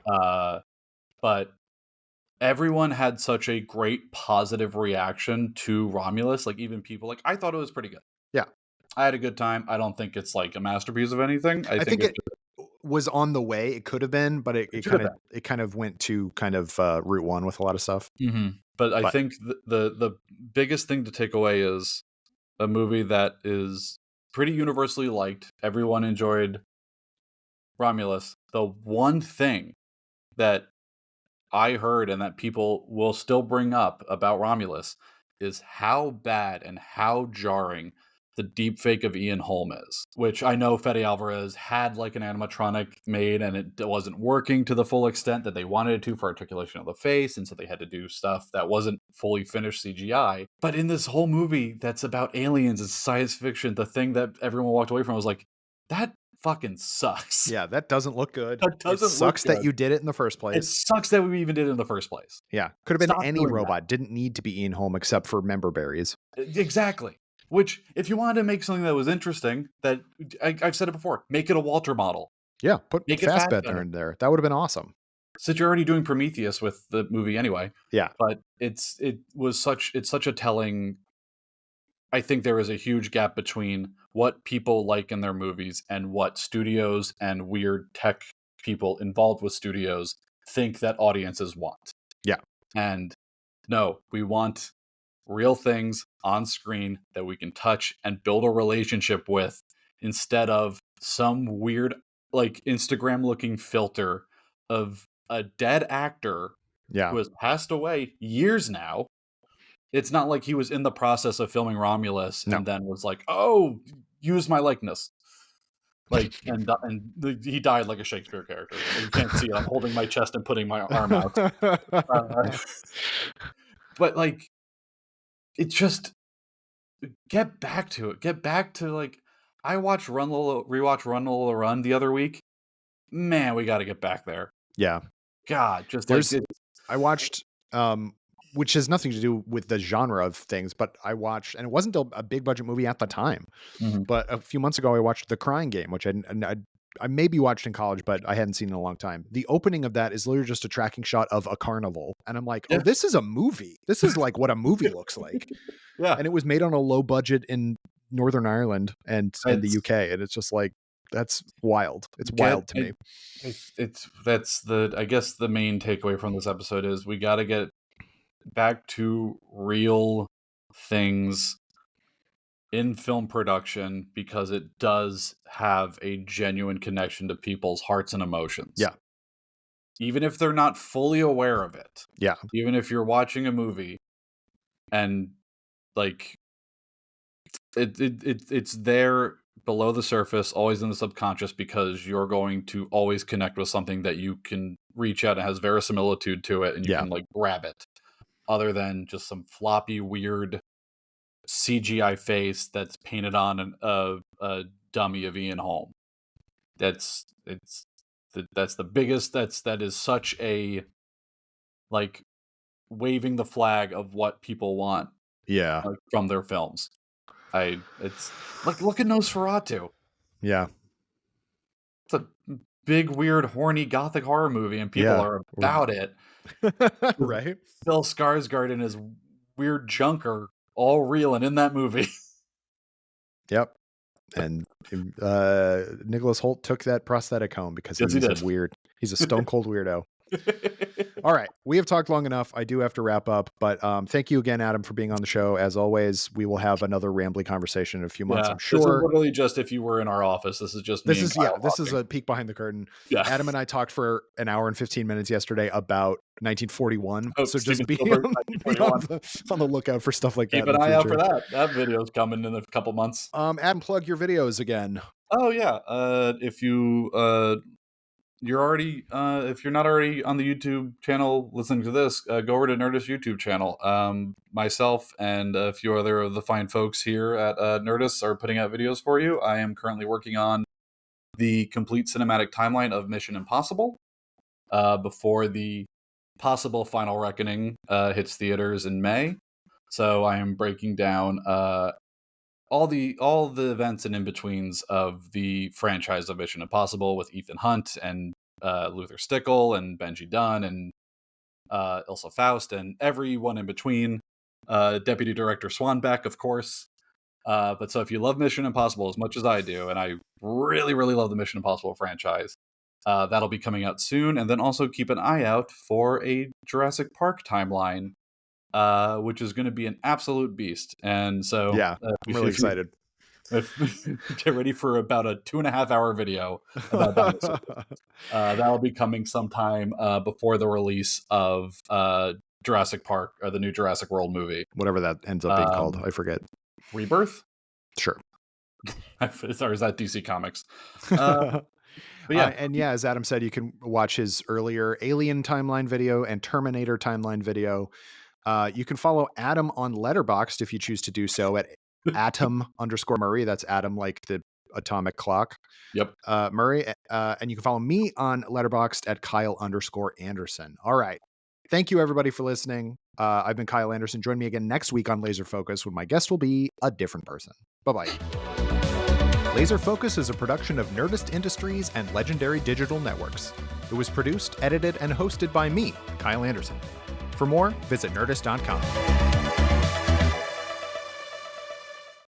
But everyone had such a great positive reaction to Romulus. Like even people like I thought it was pretty good. Yeah. I had a good time. I don't think it's like a masterpiece of anything. I think it's it was on the way. It could have been, but it should have kind of went to kind of Route 1 with a lot of stuff. been. But I think the biggest thing to take away is a movie that is pretty universally liked. Everyone enjoyed Romulus. The one thing that I heard and that people will still bring up about Romulus is how bad and how jarring the deepfake of Ian Holm is, which I know Fede Alvarez had like an animatronic made and it wasn't working to the full extent that they wanted it to for articulation of the face, and so they had to do stuff that wasn't fully finished CGI. But in this whole movie that's about aliens and science fiction, the thing that everyone walked away from was like, that fucking sucks. Yeah, that doesn't look good. That doesn't It sucks look that good. you did it in the first It place. sucks that we even did it in the first place. Yeah, could have been Stop any doing that. robot. Didn't need to be Ian Holm except for member berries. Exactly. Which, if you wanted to make something that was interesting, that I've said it before, make it a Walter model. Yeah, put Make it Fassbender in there. That would have been awesome. Since you're already doing Prometheus with the movie anyway. Yeah. But it's such a telling. I think there is a huge gap between what people like in their movies and what studios and weird tech people involved with studios think that audiences want. Yeah. And no, we want real things on screen that we can touch and build a relationship with instead of some weird like Instagram looking filter of a dead actor Yeah. who has passed away years now. It's not like he was in the process of filming Romulus and then was like, "Oh, use my likeness." Like, he died like a Shakespeare character. Like, you can't see it. I'm holding my chest and putting my arm out. But like, it just get back to it. Get back to like, I watched rewatch Run Lola Run the other week. Man, we got to get back there. Yeah. God, just There's, like I watched, which has nothing to do with the genre of things, but I watched, and it wasn't a big budget movie at the time, but a few months ago I watched The Crying Game, which I maybe watched in college, but I hadn't seen in a long time. The opening of that is literally just a tracking shot of a carnival, and I'm like, oh, this is a movie. This is like what a movie looks like. Yeah, and it was made on a low budget in Northern Ireland and the UK, and it's just like, that's wild. It's wild to me. That's I guess the main takeaway from this episode is we got to get back to real things in film production, because it does have a genuine connection to people's hearts and emotions. Yeah. Even if they're not fully aware of it. Yeah. Even if you're watching a movie and like it's there below the surface, always in the subconscious, because you're going to always connect with something that you can reach out and has verisimilitude to it, and you can like grab it, other than just some floppy, weird CGI face that's painted on a dummy of Ian Holm. That is such a like waving the flag of what people want from their films. It's like, look at Nosferatu. Yeah. It's a big, weird, horny gothic horror movie, and people are about it. Right. Bill Skarsgård and his weird junk are all real and in that movie. Yep. And Nicholas Hoult took that prosthetic home because he's weird. He's a stone cold weirdo. All right. We have talked long enough. I do have to wrap up, but thank you again, Adam, for being on the show. As always, we will have another rambly conversation in a few months, I'm sure. This is literally just if you were in our office. This is just me and Kyle this is a peek behind the curtain. Yeah. Adam and I talked for an hour and 15 minutes yesterday about 1941. So just be on the lookout for stuff like that. Keep an eye out for that. That video's coming in a couple months. Adam, plug your videos again. Oh yeah. If you're already if you're not already on the YouTube channel listening to this, go over to Nerdist YouTube channel. Myself and a few other of the fine folks here at Nerdist are putting out videos for you. I am currently working on the complete cinematic timeline of Mission Impossible before the possible Final Reckoning hits theaters in May. So I am breaking down all the events and in-betweens of the franchise of Mission Impossible with Ethan Hunt and Luther Stickle and Benji Dunn and Ilsa Faust and everyone in between. Deputy Director Swanbeck, of course. But so if you love Mission Impossible as much as I do, and I really, really love the Mission Impossible franchise, that'll be coming out soon. And then also keep an eye out for a Jurassic Park timeline, which is going to be an absolute beast. And so I'm really excited. Get ready for about a 2.5 hour video about dinosaurs. That'll be coming sometime before the release of Jurassic Park, or the new Jurassic World movie, whatever that ends up being called. I forget. Rebirth? Sure. Or is that DC Comics? But yeah, and as Adam said, you can watch his earlier Alien timeline video and Terminator timeline video. You can follow Adam on Letterboxd if you choose to do so at Atom_Murray. That's Adam like the atomic clock. Yep. Murray. And you can follow me on Letterboxd at Kyle_Anderson. All right. Thank you everybody for listening. I've been Kyle Anderson. Join me again next week on Laser Focus when my guest will be a different person. Bye-bye. Laser Focus is a production of Nerdist Industries and Legendary Digital Networks. It was produced, edited, and hosted by me, Kyle Anderson. For more, visit Nerdist.com.